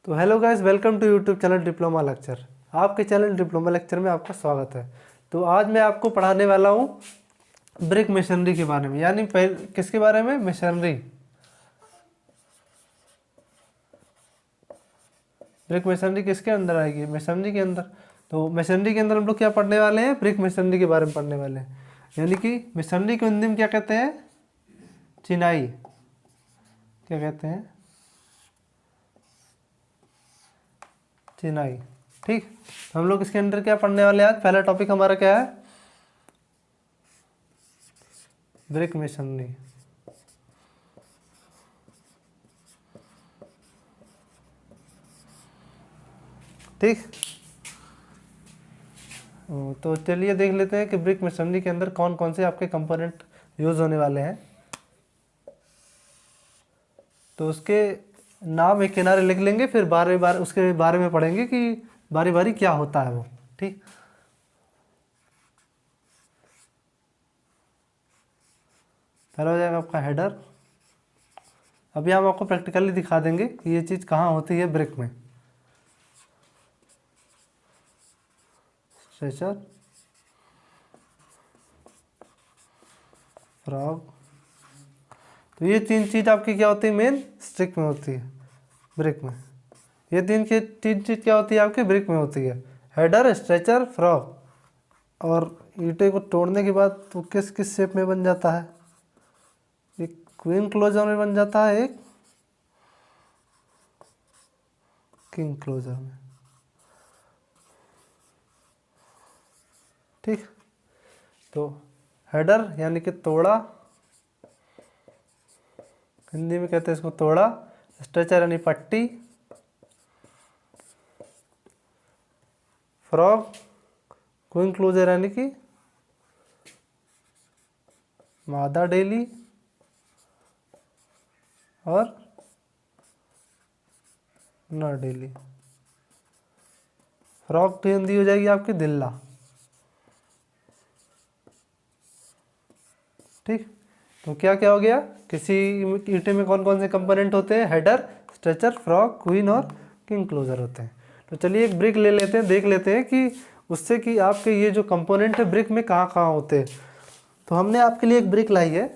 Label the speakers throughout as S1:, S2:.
S1: तो hello guys, welcome to YouTube channel diploma lecture. आपके channel diploma lecture में आपका स्वागत है। तो आज मैं आपको पढ़ाने वाला हूँ ब्रिक मशीनरी के बारे में, यानी किसके बारे में? मशीनरी। ब्रिक मशीनरी किसके अंदर आएगी? मशीनरी के अंदर। तो मशीनरी के अंदर हम लोग क्या पढ़ने वाले हैं? ब्रिक मशीनरी के बारे में पढ़ने वाले हैं। यानी कि मशीनरी को हिंदी में क्या कहते हैं? चिनाई। क्या कहते हैं? चिनाई। ठीक, तो हम लोग इसके अंदर क्या पढ़ने वाले हैं आज? पहला टॉपिक हमारा क्या है? Brick machinery. ठीक, तो चलिए देख लेते हैं कि ब्रिक मशीनरी के अंदर कौन कौन से आपके कंपोनेंट यूज होने वाले हैं। तो उसके नाम एक किनारे लिख लेंगे, फिर बार बार उसके बारे में पढ़ेंगे कि बारी बारी क्या होता है वो। ठीक, पहला हो जाएगा आपका हेडर। अभी हम आपको प्रैक्टिकली दिखा देंगे कि ये चीज़ कहाँ होती है ब्रिक में। Stretcher, frog. तो ये तीन चीज़ आपकी क्या होती है? मेन स्ट्रिक में होती है, ब्रिक में। ये तीन चीज़ क्या होती है आपकी ब्रिक में होती है? Header, stretcher, frog. और ईंटे को तोड़ने के बाद तो किस किस शेप में बन जाता है? एक क्वीन क्लोजर में बन जाता है, एक किंग क्लोजर में। ठीक, तो हेडर यानी कि तोड़ा, हिंदी में कहते हैं इसको तोड़ा। स्ट्रेचर यानी पट्टी। फ्रॉग, क्वीन क्लोजर यानी कि मादा डेली। और नर डेली। फ्रॉग की हिंदी हो जाएगी आपकी दिल्ला। ठीक, तो क्या क्या हो गया? किसी ईंटे में कौन कौन से कंपोनेंट होते हैं? हेडर, स्ट्रेचर, फ्रॉग, क्वीन और किंग क्लोजर होते हैं। तो चलिए एक ब्रिक ले लेते हैं, देख लेते हैं कि उससे कि आपके ये जो कंपोनेंट है ब्रिक में कहाँ कहाँ होते हैं। तो हमने आपके लिए एक ब्रिक लाई है।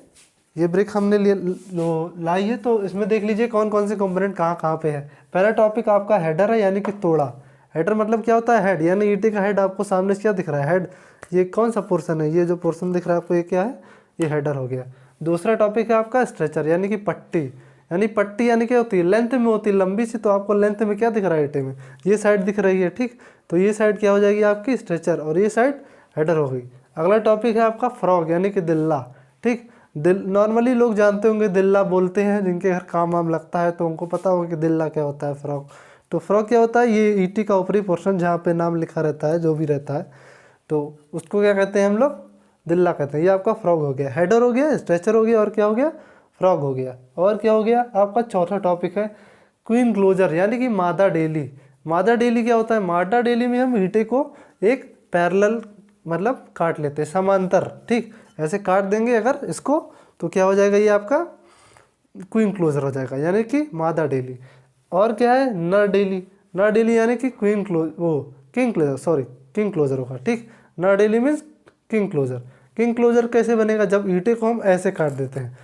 S1: ये ब्रिक हमने लाई है, तो इसमें देख लीजिए कौन कौन से कंपोनेंट कहाँ कहाँ पे है। पहला टॉपिक आपका हेडर है, यानी कि तोड़ा। हेडर मतलब क्या होता है? हेड, यानी ईंटे का हेड आपको सामने से क्या दिख रहा है? हेड। ये कौन सा पोर्शन है? ये जो पोर्शन दिख रहा है आपको, ये क्या है? ये हेडर हो गया। दूसरा टॉपिक है आपका स्ट्रेचर, यानी कि पट्टी। यानी पट्टी यानी क्या होती है? लेंथ में होती है, लंबी सी। तो आपको लेंथ में क्या दिख रहा है ईंटे में? ये साइड दिख रही है। ठीक, तो ये साइड क्या हो जाएगी आपकी? स्ट्रेचर, और ये साइड हेडर हो गई। अगला टॉपिक है आपका फ्रॉग, यानी कि दिल्ला। ठीक, नॉर्मली लोग जानते होंगे, दिल्ला बोलते हैं जिनके घर काम वाम लगता है, तो उनको पता होगा कि दिल्ला क्या होता है, फ्रॉग। तो फ्रॉग क्या होता है? ये ईंटी का ऊपरी पोर्शन जहाँ पे नाम लिखा रहता है, जो भी रहता है, तो उसको क्या कहते हैं हम लोग? दिल्ला कहते हैं। ये आपका फ्रॉग हो गया। हेडर हो गया, स्ट्रेचर हो गया, और क्या हो गया? फ्रॉग हो गया। और क्या हो गया आपका? चौथा टॉपिक है क्वीन क्लोजर, यानी कि मादा डेली। मादा डेली क्या होता है? मादा डेली में हम ईंटे को एक पैरेलल मतलब काट लेते हैं, समांतर। ठीक, ऐसे काट देंगे अगर इसको, तो क्या हो जाएगा? ये आपका क्वीन क्लोजर हो जाएगा, यानी कि मादा डेली। और क्या है? नर डेली। नर डेली यानी कि king closer, sorry, king closer होगा। ठीक, नर डेली means king closer. King closer कैसे बनेगा? जब ईंटे को हम ऐसे काट देते हैं,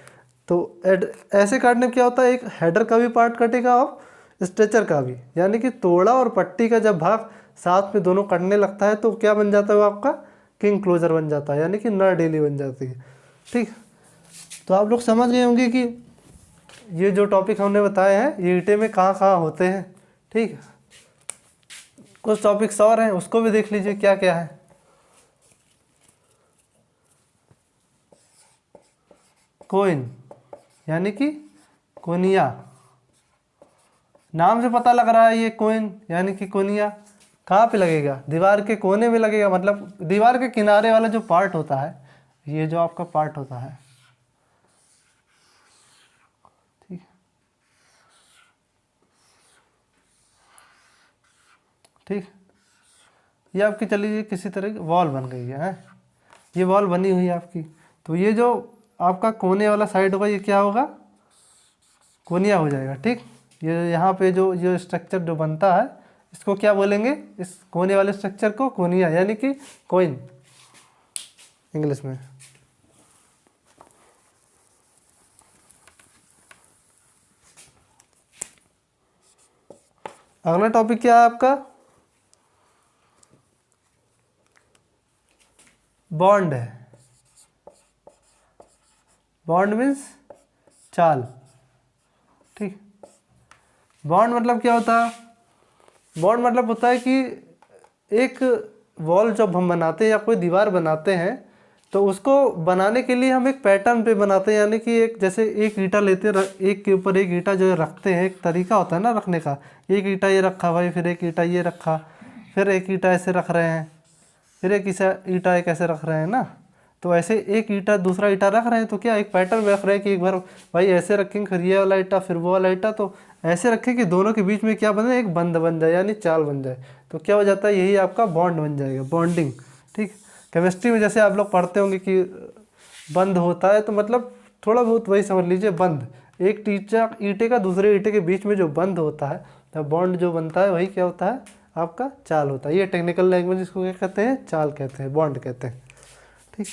S1: तो ऐसे काटने में क्या होता है? एक हेडर का भी पार्ट कटेगा और स्ट्रेचर का भी, यानी कि तोड़ा और पट्टी का जब भाग साथ में दोनों कटने लगता है, तो क्या बन जाता है? वो आपका किंग क्लोजर बन जाता है, यानी कि नर डेली बन जाती है। ठीक, तो आप लोग समझ गए होंगे कि ये जो टॉपिक हमने बताए हैं ये ईंटे में कहाँ कहाँ होते हैं। ठीक, कुछ टॉपिक्स और हैं, उसको भी देख लीजिए क्या क्या है। कोइन यानी कि कोनिया, नाम से पता लग रहा है ये कोइन यानी कि कोनिया। कहाँ पे लगेगा? दीवार के कोने में लगेगा, मतलब दीवार के किनारे वाला जो पार्ट होता है, ये जो आपका पार्ट होता है। ठीक, ठीक, ये आपकी चलिए किसी तरह की वॉल बन गई है। ये वॉल बनी हुई है आपकी। तो ये जो आपका कोने वाला साइड होगा, ये क्या होगा? कोनिया हो जाएगा। ठीक, ये यहाँ पे जो स्ट्रक्चर जो बनता है इसको क्या बोलेंगे, इस कोने वाले स्ट्रक्चर को कोनिया यानी कि कोइन इंग्लिश में। अगला टॉपिक क्या है आपका, बॉन्ड है। बॉन्ड मीन्स चाल, ठीक। बॉन्ड मतलब क्या होता है, बॉन्ड मतलब होता है कि एक वॉल जब हम बनाते हैं या कोई दीवार बनाते हैं तो उसको बनाने के लिए हम एक पैटर्न पे बनाते हैं, यानी कि एक जैसे एक ईंटा लेते हैं, एक के ऊपर एक ईंटा जो रखते हैं, एक तरीका होता है ना रखने का। एक ईंटा ये रखा भाई, फिर एक ईंटा ये रखा, फिर एक ईंटा ऐसे रख रहे हैं, फिर एक ईंटा एक ऐसे रख रहे हैं ना। तो ऐसे एक ईंटा दूसरा ईंटा रख रहे हैं तो क्या एक पैटर्न में रख रहे हैं कि एक बार भाई ऐसे रखेंगे, फिर ये वाला ईंटा फिर वो वाला ईंटा, तो ऐसे रखें कि दोनों के बीच में क्या बने, एक बंध बन जाए यानी चाल बन जाए। तो क्या हो जाता है, यही आपका बॉन्ड बन जाएगा, बॉन्डिंग, ठीक। केमिस्ट्री में जैसे आप लोग पढ़ते होंगे कि बंध होता है, तो मतलब थोड़ा बहुत वही समझ लीजिए, बंध, एक टीचा ईंटे का दूसरे ईंटे के बीच में जो बंध होता है, तो बॉन्ड जो बनता है वही क्या होता है, आपका चाल होता है। ये टेक्निकल लैंग्वेज इसको क्या कहते हैं, चाल कहते हैं, बॉन्ड कहते हैं, ठीक।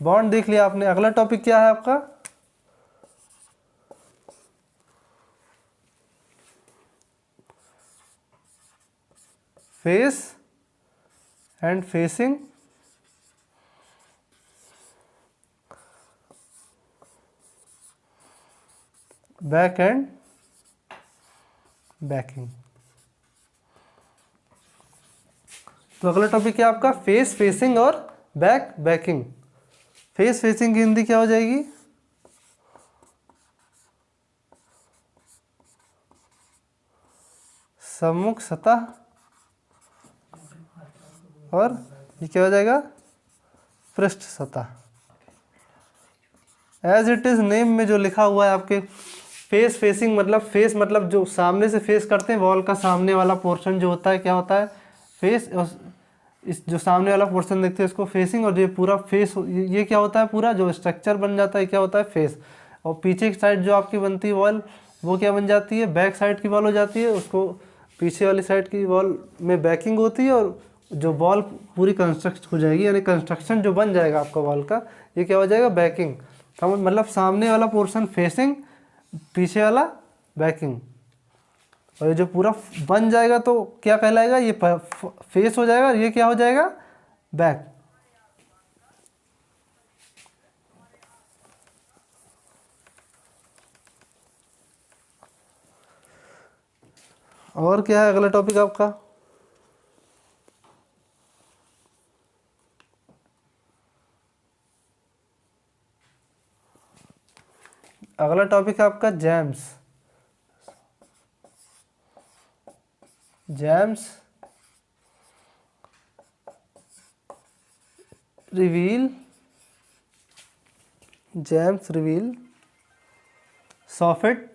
S1: बॉन्ड देख लिया आपने। अगला टॉपिक क्या है आपका, face and facing, back and banking. तो अगला टॉपिक क्या आपका, फेस फेसिंग और बैक बैकिंग। फेस फेसिंग की हिंदी क्या हो जाएगी, सम्मुख सतह, और ये क्या हो जाएगा, पृष्ठ सतह। एज इट इज नेम में जो लिखा हुआ है आपके, फेस फेसिंग मतलब, फेस मतलब जो सामने से फेस करते हैं, वॉल का सामने वाला पोर्शन जो होता है क्या होता है, फेस। इस जो सामने वाला पोर्शन देखते हैं इसको फेसिंग, और ये पूरा फेस ये क्या होता है, पूरा जो स्ट्रक्चर बन जाता है क्या होता है, फेस। और पीछे की साइड जो आपकी बनती है वॉल, वो क्या बन जाती है, बैक साइड की वॉल हो जाती है। उसको पीछे वाली साइड की वॉल में बैकिंग होती है, और जो वॉल पूरी कंस्ट्रक्ट हो जाएगी, यानी कंस्ट्रक्शन जो बन जाएगा आपका वॉल का, ये क्या हो जाएगा, बैकिंग। मतलब सामने वाला पोर्शन फेसिंग, पीछे वाला बैकिंग, और ये जो पूरा बन जाएगा तो क्या कहलाएगा, ये फेस हो जाएगा, और ये क्या हो जाएगा, बैक। और क्या है अगला टॉपिक आपका, अगला टॉपिक है आपका jambs. Jambs reveal, jambs reveal soffit,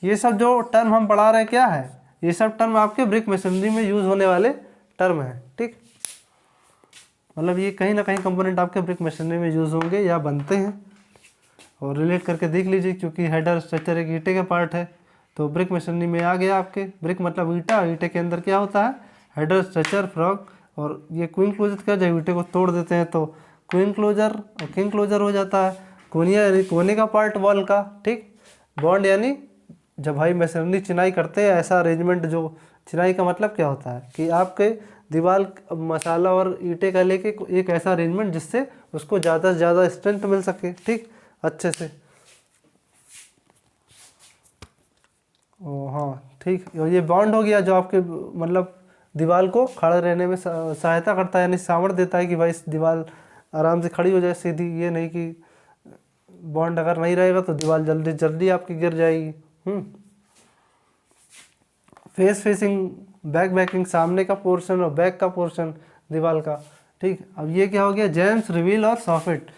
S1: ये सब जो टर्म हम पढ़ा रहे हैं क्या है, ये सब टर्म आपके ब्रिक मशीनरी में यूज होने वाले टर्म हैं, ठीक। मतलब ये कहीं ना कहीं कंपोनेंट आपके ब्रिक मशीनरी में यूज होंगे या बनते हैं, और रिलेट करके देख लीजिए, क्योंकि हेडर स्ट्रक्चर एक ईंटे का पार्ट है, तो ब्रिक मशीनरी में आ गया आपके। ब्रिक मतलब ईंटा, ईंटे के अंदर क्या होता है, हेडर स्ट्रक्चर फ्रॉग, और ये क्वीन क्लोजर क्या, जब ईंटे को तोड़ देते हैं तो क्वीन क्लोजर और किंग क्लोजर हो जाता है। कोनिया यानी कोने का पार्ट वॉल का, ठीक। बॉन्ड यानी जब भाई मशीनरी चिनाई करते हैं, ऐसा अरेंजमेंट, जो चिनाई का मतलब क्या होता है कि आपके दीवार मसाला और ईंटे का लेके एक ऐसा अरेंजमेंट जिससे उसको ज़्यादा से ज़्यादा स्ट्रेंथ मिल सके, ठीक, अच्छे से। ओ हाँ, ठीक। और ये बॉन्ड हो गया जो आपके मतलब दीवार को खड़े रहने में सहायता करता है, यानी सामर्थ्य देता है कि भाई इस दीवार आराम से खड़ी हो जाए सीधी। ये नहीं कि बॉन्ड अगर नहीं रहेगा तो दीवार जल्दी जल्दी आपकी गिर जाएगी। फेस फेसिंग, बैक बैकिंग, सामने का पोर्शन और बैक का पोर्शन दीवार का, ठीक। अब ये क्या हो गया, जैम्स रिवील और सॉफिट।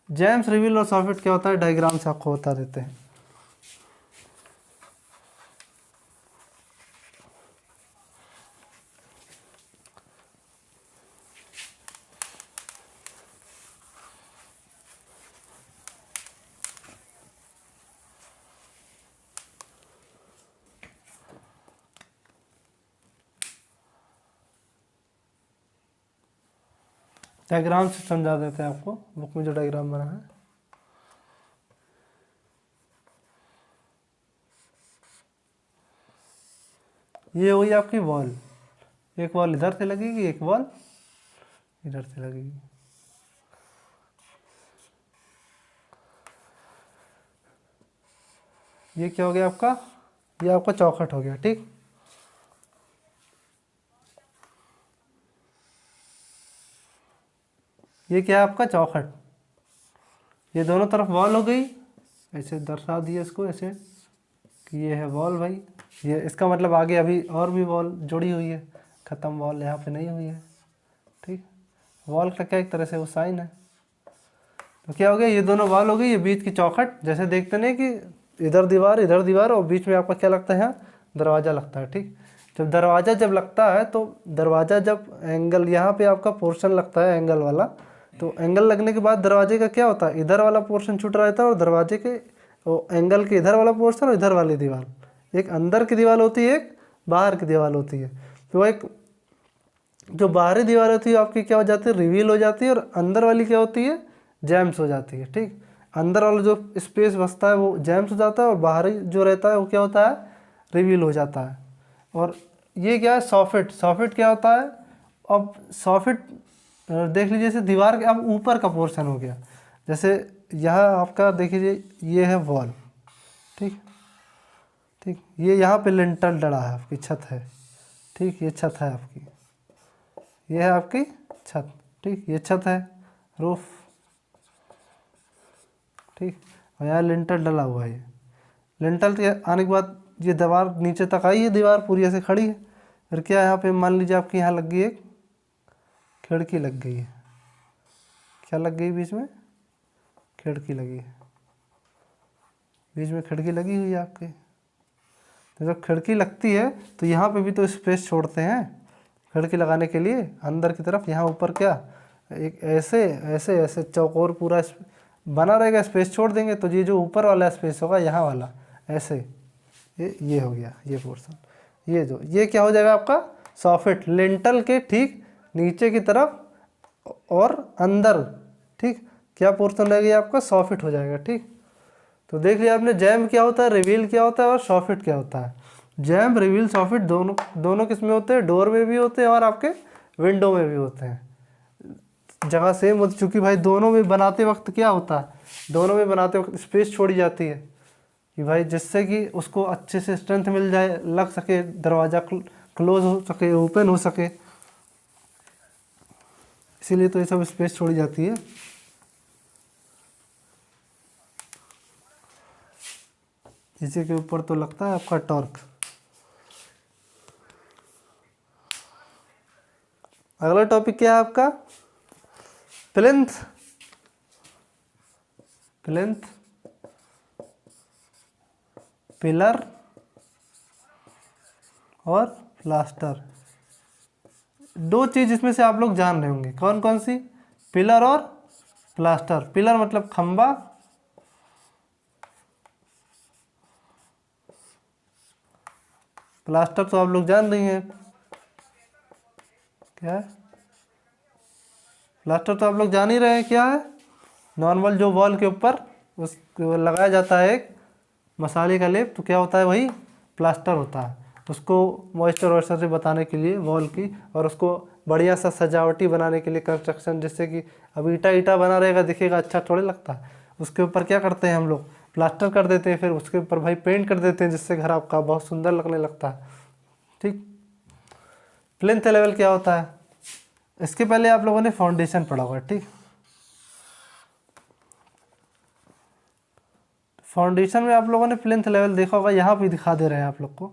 S1: जैम्स रिवील और सॉफिट क्या होता है, डायग्राम से आपको बता देते हैं। डायग्राम से समझा देते हैं आपको, बुक में जो डायग्राम बना है। ये हुई आपकी वॉल, एक वॉल इधर से लगेगी, एक वॉल इधर से लगेगी। ये क्या हो गया आपका, ये आपका चौखट हो गया। ठीक, ये क्या है आपका चौखट। ये दोनों तरफ वॉल हो गई, ऐसे दर्शा दिए इसको ऐसे कि ये है वॉल भाई। ये इसका मतलब आगे अभी और भी वॉल जुड़ी हुई है, ख़त्म वॉल यहाँ पे नहीं हुई है। ठीक, वॉल का क्या एक तरह से वो साइन है। तो क्या हो गया, ये दोनों वॉल हो गई, ये बीच की चौखट। जैसे देखते नहीं कि इधर दीवार और बीच में आपका क्या लगता है, यहाँ दरवाज़ा लगता है। ठीक, जब दरवाज़ा जब लगता है तो दरवाज़ा जब एंगल यहाँ पे आपका पोर्शन लगता है एंगल वाला, तो एंगल लगने के बाद दरवाजे का क्या होता है, इधर वाला पोर्शन छूट रहता है और दरवाजे के एंगल के इधर वाला पोर्शन और इधर वाली दीवार, एक अंदर की दीवार होती है, एक बाहर की दीवार होती है। तो एक जो बाहरी दीवार होती है आपकी क्या हो जाती है, रिवील हो जाती है, और अंदर वाली क्या होती है, जैम्स हो जाती है। ठीक, अंदर वाला जो स्पेस बचता है वो जैम्स हो जाता है, और बाहरी जो रहता है वो क्या होता है, रिवील हो जाता है। और ये क्या है, सॉफिट। सॉफिट क्या होता है, अब सॉफिट देख लीजिए, जैसे दीवार के अब ऊपर का पोर्शन हो गया। जैसे यहाँ आपका देखिए, ये है वॉल। ठीक, ठीक, ये यहाँ पे लिंटल डला है, आपकी छत है। ठीक, ये छत है आपकी, ये है आपकी छत। ठीक, ये छत है, रूफ। ठीक, और यहाँ लिंटल डला हुआ है। लिंटल के आने के बाद ये दीवार नीचे तक आई है, दीवार पूरी ऐसे खड़ी है। फिर क्या यहाँ पे मान लीजिए आपकी यहाँ लग गई एक खिड़की लग गई है। क्या लग गई, बीच में खिड़की लगी है, बीच में खिड़की लगी हुई है आपके। तो जब खिड़की लगती है तो यहाँ पे भी तो स्पेस छोड़ते हैं खिड़की लगाने के लिए अंदर की तरफ। यहाँ ऊपर क्या एक ऐसे ऐसे ऐसे चौकोर पूरा बना रहेगा, स्पेस छोड़ देंगे तो ये जो ऊपर वाला स्पेस होगा यहाँ वाला ऐसे, ये हो गया ये पोर्शन। ये क्या हो जाएगा आपका सॉफिट, लिंटल के ठीक नीचे की तरफ और अंदर। ठीक, क्या पोर्शन रह गया आपका, सॉफिट हो जाएगा। ठीक, तो देख लिया आपने जैम क्या होता है, रिवील क्या होता है, और सॉफिट क्या होता है। जैम, रिवील, सॉफिट दोनों किस में होते हैं, डोर में भी होते हैं और आपके विंडो में भी होते हैं। जगह सेम होती, चूँकि भाई दोनों में बनाते वक्त क्या होता है, दोनों में बनाते वक्त स्पेस छोड़ी जाती है कि भाई जिससे कि उसको अच्छे से स्ट्रेंथ मिल जाए, लग सके, दरवाज़ा क्लोज हो सके, ओपन हो सके, इसीलिए तो ये सब स्पेस छोड़ी जाती है। इसी के ऊपर तो लगता है आपका टॉर्क। अगला टॉपिक क्या है आपका, प्लिंथ। प्लिंथ, पिलर और प्लास्टर। दो चीज़ इसमें से आप लोग जान रहे होंगे, कौन कौन सी, पिलर और प्लास्टर। पिलर मतलब खंबा, प्लास्टर तो आप लोग जान रही हैं क्या है, प्लास्टर तो आप लोग जान ही रहे हैं क्या है, नॉर्मल जो वॉल के ऊपर उस लगाया जाता है एक मसाले का लेप, तो क्या होता है वही प्लास्टर होता है। उसको मॉइस्चर वॉइस्चर से बताने के लिए वॉल की, और उसको बढ़िया सा सजावटी बनाने के लिए कंस्ट्रक्शन, जिससे कि अब ईटा ईटा बना रहेगा दिखेगा अच्छा थोड़े लगता है, उसके ऊपर क्या करते हैं हम लोग प्लास्टर कर देते हैं, फिर उसके ऊपर भाई पेंट कर देते हैं, जिससे घर आपका बहुत सुंदर लगने लगता है। ठीक, प्लिंथ लेवल क्या होता है, इसके पहले आप लोगों ने फाउंडेशन पढ़ा होगा। ठीक, फाउंडेशन में आप लोगों ने प्लिंथ लेवल देखा होगा, यहाँ भी दिखा दे रहे हैं आप लोग को।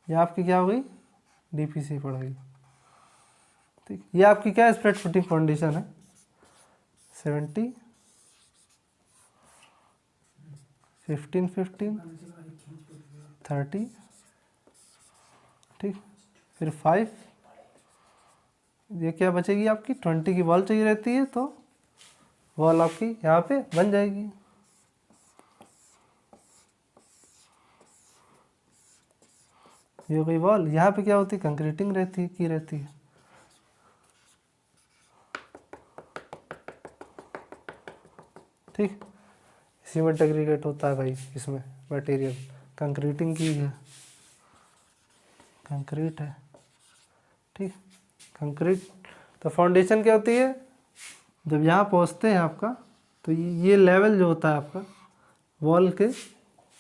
S1: ये आपकी क्या हो गई, डीपीसी पड़ गई। ठीक, ये आपकी क्या है, स्प्रेड फुटिंग फाउंडेशन है, 70 15 15 30। ठीक, फिर 5, ये क्या बचेगी आपकी 20 की वॉल चाहिए रहती है, तो वॉल आपकी यहाँ पे बन जाएगी। ये हो गई वॉल। यहाँ पे क्या होती है, कंक्रीटिंग रहती है, की रहती है। ठीक, सीमेंट एग्रीगेट होता है भाई इसमें मटेरियल, कंक्रीटिंग की है, कंक्रीट है। ठीक, कंक्रीट। तो फाउंडेशन क्या होती है, जब यहाँ पहुँचते हैं आपका, तो ये लेवल जो होता है आपका वॉल के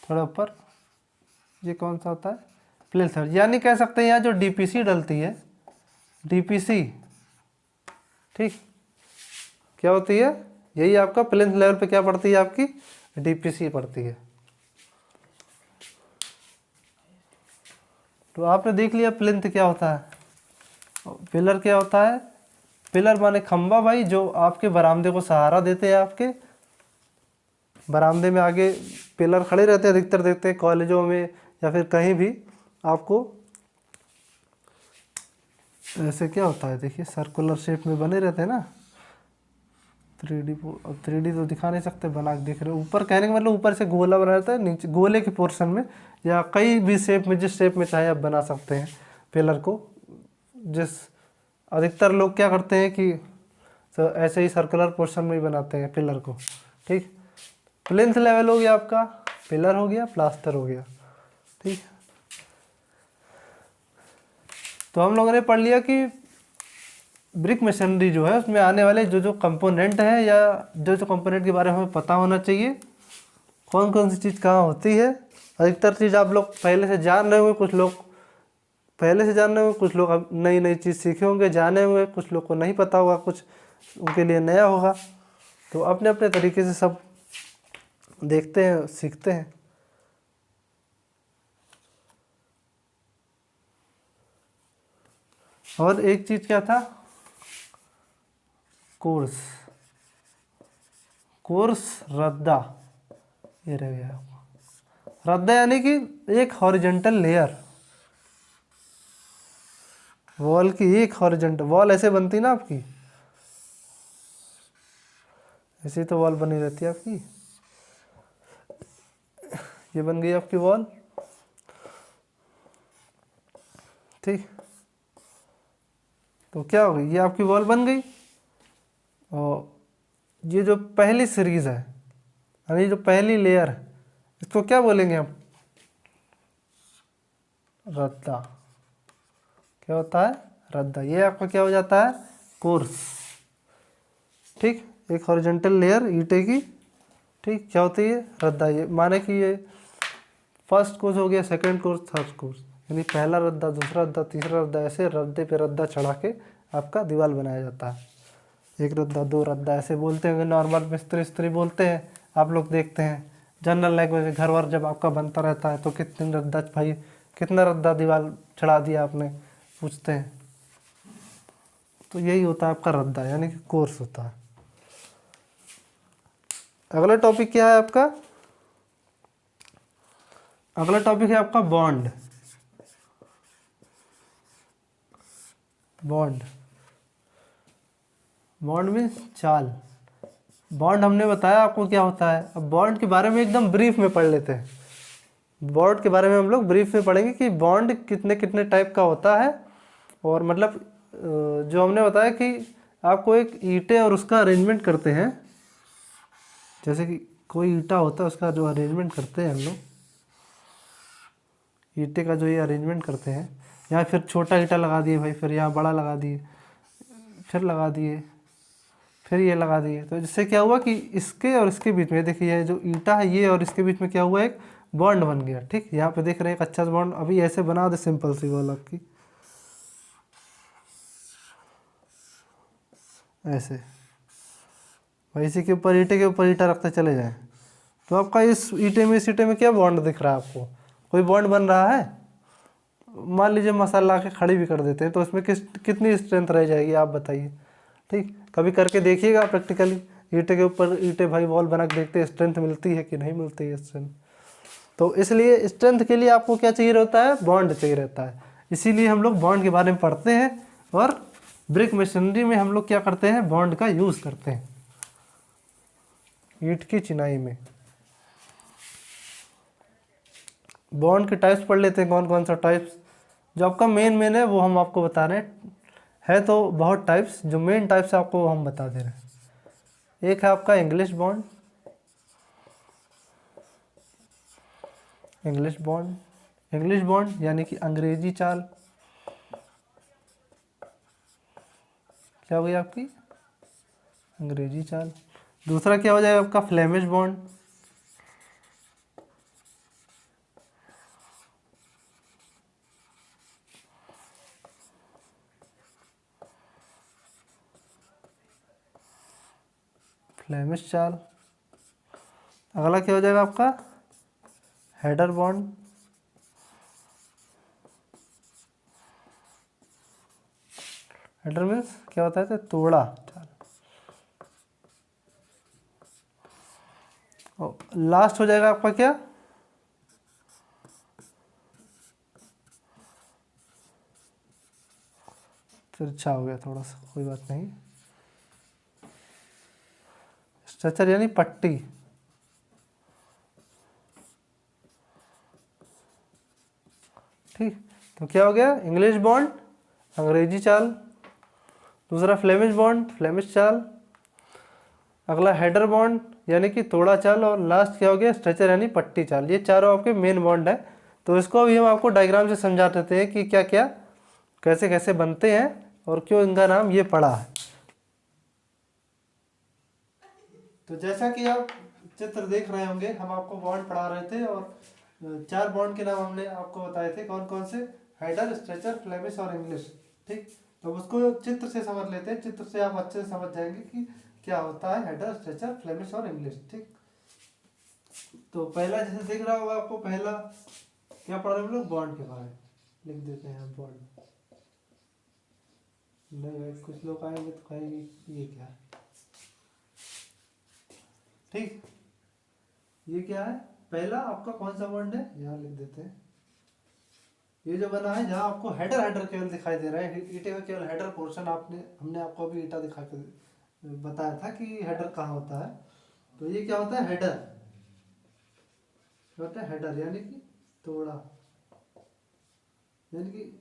S1: थोड़ा ऊपर, ये कौन सा होता है, प्लेन लेवल, यानी कह सकते हैं यहाँ जो डीपीसी डलती है, डीपीसी, ठीक, क्या होती है, यही आपका प्लेन लेवल पे क्या पड़ती है, आपकी डीपीसी पड़ती है। तो आपने देख लिया प्लिंथ क्या होता है, पिलर क्या होता है, पिलर माने खंबा भाई, जो आपके बरामदे को सहारा देते हैं। आपके बरामदे में आगे पिलर खड़े रहते हैं, अधिकतर देखते हैं कॉलेजों में या फिर कहीं भी आपको ऐसे क्या होता है, देखिए सर्कुलर शेप में बने रहते हैं ना। 3D, अब 3D तो दिखा नहीं सकते, बना के देख रहे हो, ऊपर कहने का मतलब ऊपर से गोला बना रहता है, नीचे गोले के पोर्शन में या कई भी शेप में, जिस शेप में चाहे आप बना सकते हैं पिलर को। जिस अधिकतर लोग क्या करते हैं कि तो ऐसे ही सर्कुलर पोर्शन में ही बनाते हैं पिलर को। ठीक, प्लिंथ लेवल हो गया आपका, पिलर हो गया, प्लास्टर हो गया। ठीक, तो हम लोगों ने पढ़ लिया कि ब्रिक मशीनरी जो है उसमें आने वाले जो जो कंपोनेंट हैं या जो जो कंपोनेंट के बारे में हमें पता होना चाहिए, कौन कौन सी चीज़ कहाँ होती है। अधिकतर चीज़ आप लोग पहले से जान रहे होंगे, कुछ लोग पहले से जान रहे होंगे, कुछ लोग अब नई नई चीज़ सीखे होंगे, जाने होंगे, कुछ लोग को नहीं पता होगा, कुछ उनके लिए नया होगा। तो अपने अपने तरीके से सब देखते हैं, सीखते हैं। और एक चीज़ क्या था, कोर्स, कोर्स रद्दा, ये रह गया। रद्दा यानी कि एक हॉरिजॉन्टल लेयर, वॉल की एक हॉरिजॉन्टल, वॉल ऐसे बनती ना आपकी, ऐसी तो वॉल बनी रहती है आपकी, ये बन गई आपकी वॉल। ठीक, तो क्या हो गई, ये आपकी वॉल बन गई। और ये जो पहली सीरीज है, यानी जो पहली लेयर है, इसको क्या बोलेंगे हम, रद्दा। क्या होता है, रद्दा। ये आपका क्या हो जाता है, कोर्स। ठीक, एक हॉरिजॉन्टल लेयर ईंटे की, ठीक, क्या होती है, रद्दा। ये माने कि ये फर्स्ट कोर्स हो गया, सेकंड कोर्स, थर्ड कोर्स, यानी पहला रद्दा, दूसरा रद्दा, तीसरा रद्दा, ऐसे रद्दे पे रद्दा चढ़ा के आपका दीवार बनाया जाता है। एक रद्दा, दो रद्दा, ऐसे बोलते हैं, नॉर्मल मिस्त्री स्त्री बोलते हैं, आप लोग देखते हैं जनरल लैंग्वेज। घर वर जब आपका बनता रहता है तो कितने रद्दा भाई, कितना रद्दा दीवार चढ़ा दिया आपने, पूछते हैं। तो यही होता है आपका रद्दा, यानी कि कोर्स होता है। अगला टॉपिक क्या है आपका, अगला टॉपिक है आपका बॉन्ड। बॉन्ड, बॉन्ड मीन्स चाल। बॉन्ड हमने बताया आपको क्या होता है। अब बॉन्ड के बारे में एकदम ब्रीफ में पढ़ लेते हैं। बॉन्ड के बारे में हम लोग ब्रीफ में पढ़ेंगे कि बॉन्ड कितने कितने टाइप का होता है। और मतलब जो हमने बताया कि आपको एक ईंटें और उसका अरेंजमेंट करते हैं, जैसे कि कोई ईंटा होता है उसका जो अरेंजमेंट करते हैं हम लोग, ईंटे का जो ये अरेंजमेंट करते हैं, यहाँ फिर छोटा ईंटा लगा दिए भाई, फिर यहाँ बड़ा लगा दिए, फिर लगा दिए, फिर ये लगा दिए। तो जिससे क्या हुआ कि इसके और इसके बीच में देखिए, ये जो ईंटा है ये और इसके बीच में क्या हुआ, एक बॉन्ड बन गया। ठीक, यहाँ पे देख रहे हैं एक अच्छा सा बॉन्ड। अभी ऐसे बना दे सिंपल सी वॉल आपकी, ऐसे भाई, इसी के ऊपर ईंटे के ऊपर ईंटा रखते चले जाएं, तो आपका इस ईंटे में, इस ईंटे में क्या बॉन्ड दिख रहा है आपको, कोई बॉन्ड बन रहा है। मान लीजिए मसाला के खड़ी भी कर देते हैं तो इसमें कितनी स्ट्रेंथ रह जाएगी, आप बताइए। ठीक, कभी करके देखिएगा प्रैक्टिकली, ईंटे के ऊपर ईंटे भाई वॉल बना के देखते हैं, स्ट्रेंथ मिलती है कि नहीं मिलती है स्ट्रेंथ। तो इसलिए स्ट्रेंथ के लिए आपको क्या चाहिए रहता है, बॉन्ड चाहिए रहता है। इसीलिए हम लोग बॉन्ड के बारे में पढ़ते हैं। और ब्रिक मशीनरी में हम लोग क्या करते हैं, बॉन्ड का यूज़ करते हैं ईंट की चिनाई में। बॉन्ड के टाइप्स पढ़ लेते हैं, कौन कौन सा टाइप्स, जो आपका मेन है वो हम आपको बता रहे हैं। है तो बहुत टाइप्स, जो मेन टाइप्स आपको हम बता दे रहे हैं। एक है आपका इंग्लिश बॉन्ड। इंग्लिश बॉन्ड यानी कि अंग्रेजी चाल। क्या हो गई आपकी? अंग्रेजी चाल। दूसरा क्या हो जाएगा आपका? Flemish bond. फ्लेमिश चाल। अगला क्या हो जाएगा आपका? Header bond. हेडर मीन्स क्या होता है? तो तोड़ा चाल। और लास्ट हो जाएगा आपका क्या? तिरछा हो गया थोड़ा सा, कोई बात नहीं। स्ट्रेचर यानी पट्टी। ठीक, तो क्या हो गया? इंग्लिश बॉन्ड अंग्रेजी चाल, दूसरा फ्लेमिश बॉन्ड फ्लेमिश चाल, अगला हेडर बॉन्ड यानी कि तोड़ा चाल, और लास्ट क्या हो गया? स्ट्रेचर यानी पट्टी चाल। ये चारों आपके मेन बॉन्ड है। तो इसको अभी हम आपको डायग्राम से समझा देते हैं कि क्या क्या कैसे कैसे बनते हैं और क्यों इनका नाम ये पड़ा है। तो जैसा कि आप चित्र देख रहे होंगे, हम आपको बॉन्ड पढ़ा रहे थे और चार बॉन्ड के नाम हमने आपको बताए थे। कौन कौन से? हेडर, स्ट्रेचर, फ्लेमिश और इंग्लिश। ठीक, तो उसको चित्र से समझ लेते हैं। चित्र से आप अच्छे से समझ जाएंगे कि क्या होता है हेडर, स्ट्रेचर, फ्लेमिश और इंग्लिश। ठीक, तो पहला जैसे दिख रहा होगा आपको, पहला क्या पढ़ रहे हैं हम लोग? बॉन्ड के बारे में। लिख देते हैं हम बॉन्ड। नहीं भाई, कुछ लोग आएंगे तो कहेंगे ये क्या है। ठीक, ये क्या है? पहला आपका कौन सा बॉन्ड है? यहाँ लिख देते हैं। ये जो बना है, जहाँ आपको हेडर हेडर केवल दिखाई दे रहा है, ईटे का केवल हेडर पोर्शन। हमने आपको अभी ईटा दिखा के बताया था कि हेडर कहाँ होता है। तो ये क्या होता है? हेडर। क्या होता है? हेडर यानी कि तोड़ा, यानी कि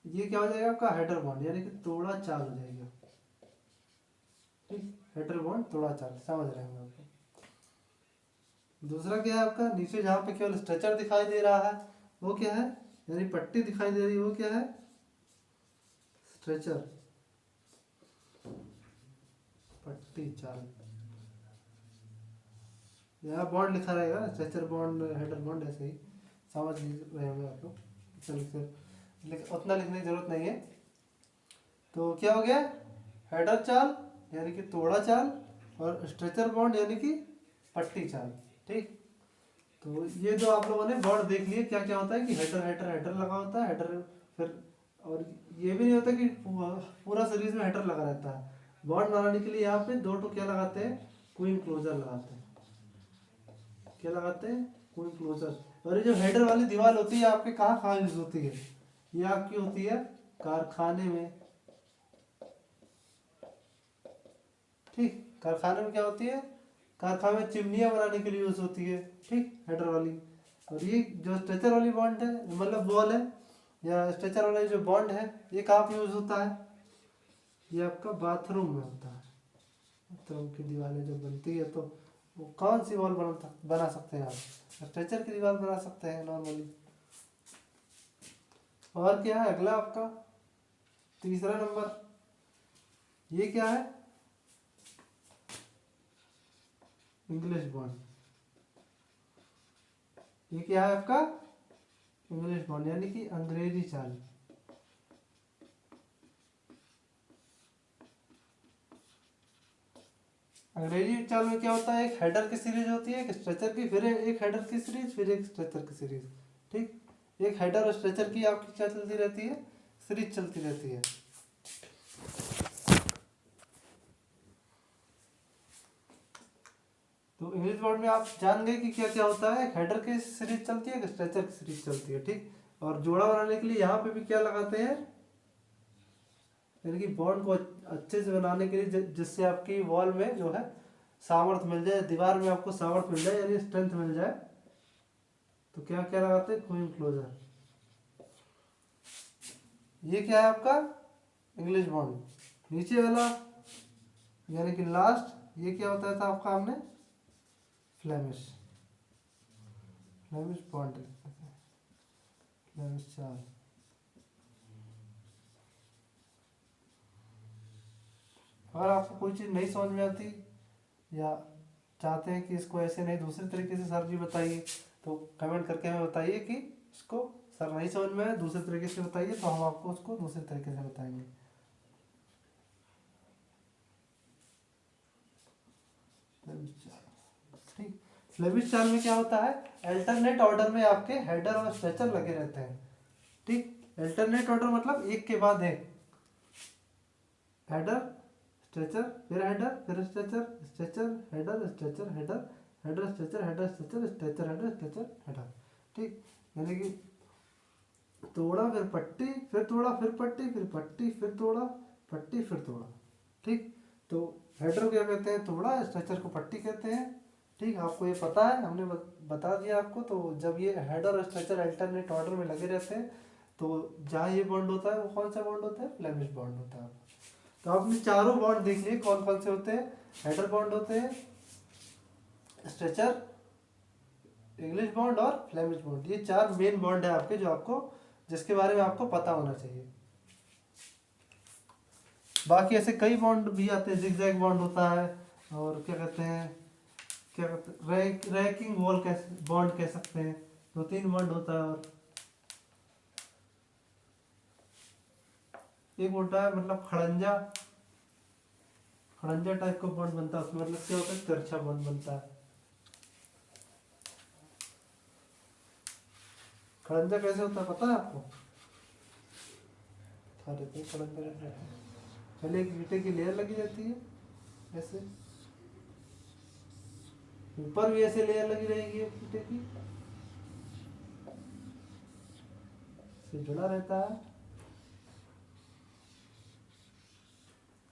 S1: ये क्या हो जाएगा आपका? हेडर बॉन्ड यानी कि तोड़ा चाल हो जाएगा। ठीक, हेडर बॉन्ड तोड़ा चाल, समझ रहे हैं आपको। दूसरा क्या है आपका? नीचे जहाँ पे केवल स्ट्रेचर दिखाई दे रहा है वो क्या है? यानी पट्टी दिखाई दे रही है, वो क्या है? स्ट्रेचर, पट्टी चाल। यहाँ बॉन्ड लिखा रहेगा, स्ट्रेचर बॉन्ड, हेडर बॉन्ड, ऐसे ही समझ रहे होंगे आप लोग। चलिए, उतना लिखने की जरूरत नहीं है। तो क्या हो गया? हेडर चाल यानी कि तोड़ा चाल, और स्ट्रेचर बॉन्ड यानी कि पट्टी चाल। ठीक, तो ये जो आप लोगों ने बॉन्ड देख लिए, क्या क्या होता है कि हेडर हेडर हेडर लगा होता है, हेडर फिर, और ये भी नहीं होता कि पूरा सीरीज में हेडर लगा रहता है। बॉन्ड बनाने के लिए यहाँ पे दो क्या लगाते हैं? क्वीन क्लोजर लगाते हैं। क्या लगाते हैं? Queen closer. और ये जो हेडर वाली दीवार होती है आपके कहाँ कहाँ यूज होती है? ये आपकी होती है कारखाने में। ठीक, कारखाने में क्या होती है? कारखाने में चिमनियाँ बनाने के लिए यूज होती है। ठीक, हेडर वाली। और ये जो स्ट्रेचर वाली बॉन्ड है, मतलब वॉल है, या स्ट्रेचर वाला जो बॉन्ड है, ये कहाँ पे यूज होता है? ये आपका बाथरूम में होता है। बाथरूम की दीवारें जब बनती है तो वो कौन सी वॉल बना सकते हैं आप? स्ट्रेचर की दीवार बना सकते हैं नॉर्मली। और क्या है अगला आपका? तीसरा नंबर, ये क्या है? English bond. ये क्या है आपका? इंग्लिश बॉन्ड यानी कि अंग्रेजी चाल। अंग्रेजी चाल में क्या होता है? एक हेडर की सीरीज होती है, एक स्ट्रेचर की, फिर एक हेडर की सीरीज, फिर एक स्ट्रेचर की सीरीज। ठीक, एक हेडर और स्ट्रेचर की आपकी क्या चलती रहती है? सीरीज चलती रहती है। तो इंग्लिश बॉन्ड में आप जान गए कि क्या क्या होता है? एक हेडर की सीरीज चलती है, एक स्ट्रेचर की सीरीज चलती है। ठीक, और जोड़ा बनाने के लिए यहाँ पे भी क्या लगाते हैं? यानी कि बॉन्ड को अच्छे से बनाने के लिए, जिससे आपकी वॉल में जो है सामर्थ्य मिल जाए, दीवार में आपको सामर्थ्य मिल जाए, यानी स्ट्रेंथ मिल जाए, तो क्या क्या लगाते हैं? Queen closer. ये क्या है आपका इंग्लिश बॉन्ड, नीचे वाला यानी कि लास्ट ये क्या होता था आपका, हमने फ्लेमिश फ्लेमिश बॉन्ड लिखते थे, फ्लेमिश चार्ज। अगर आपको कोई चीज़ नहीं समझ में आती या चाहते हैं कि इसको ऐसे नहीं दूसरे तरीके से सर जी बताइए, तो कमेंट करके हमें बताइए कि इसको सर नहीं समझ में आया, दूसरे तरीके से बताइए, तो हम आपको उसको दूसरे तरीके से बताएंगे। ठीक, फ्लेमिश चार्ट में क्या होता है, अल्टरनेट ऑर्डर में आपके हेडर और स्ट्रेचर लगे रहते हैं। ठीक, अल्टरनेट ऑर्डर मतलब एक के बाद एक, हेडर स्ट्रेचर फिर हेडर फिर stretcher, stretcher header stretcher header, header stretcher header stretcher stretcher header stretcher header. ठीक, यानी कि तोड़ा फिर पट्टी फिर तोड़ा फिर पट्टी फिर पट्टी फिर तोड़ा पट्टी फिर तोड़ा। ठीक, तो हेडर को क्या कहते हैं, तोड़ा, स्ट्रेचर को पट्टी कहते हैं। ठीक, आपको ये पता है, हमने बता दिया आपको। तो जब ये हेडर और स्ट्रेचर अल्टरनेट ऑर्डर में लगे रहते हैं तो जहाँ ये बॉन्ड होता है वो कौन सा बॉन्ड होता है, फ्लेमिश बॉन्ड होता है। तो आपने चारों बॉन्ड देख लिए कौन कौन से होते हैं, हेडर बॉन्ड होते हैं, स्ट्रेचर, इंग्लिश बॉन्ड और फ्लेमिश बॉन्ड। ये चार मेन बॉन्ड है आपके, जो आपको जिसके बारे में आपको पता होना चाहिए। बाकी ऐसे कई बॉन्ड भी आते हैं, जिगजैग बॉन्ड होता है, और क्या कहते हैं, क्या कहते हैं, रैकिंग वॉल बॉन्ड कह सकते हैं, 2-3 बॉन्ड होता है। और एक होता है मतलब खड़ंजा, खड़ंजा टाइप का बॉन्ड बनता है, उसमें मतलब क्या होता है, तिरछा बॉन्ड बनता है। खड़ंजा कैसे होता है पता है आपको, खा देते हैं खड़ंजा कैसे होता है। पहले एक ईंटे की लेयर लगी जाती है ऐसे, ऊपर भी ऐसे लेयर लगी रहेगी ईंटे की, से जुड़ा रहता है।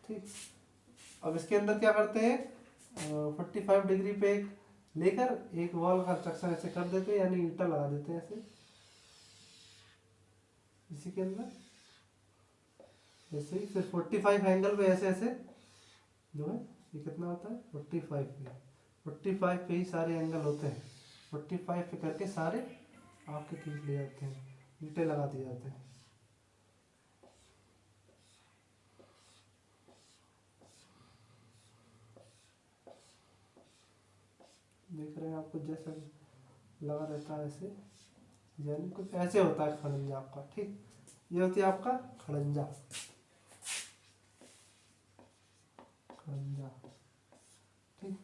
S1: ठीक, अब इसके अंदर क्या करते हैं, 45 डिग्री पे एक लेकर एक वॉल का कंस्ट्रक्शन ऐसे कर देते हैं, यानी ईंटा लगा देते हैं ऐसे इसी के अंदर ऐसे ही। फिर 45 एंगल पे ऐसे ऐसे जो है, ये कितना होता है 45 पे, 45 पे ही सारे एंगल होते हैं, 45 पे करके सारे आपके खींच लिए जाते हैं, ईंटे लगा दिए जाते हैं। देख रहे हैं आपको जैसा लगा रहता है ऐसे, यानी कुछ ऐसे होता है खड़ंजा आपका। ठीक, ये होती है आपका खड़ंजा, खड़ंजा। ठीक,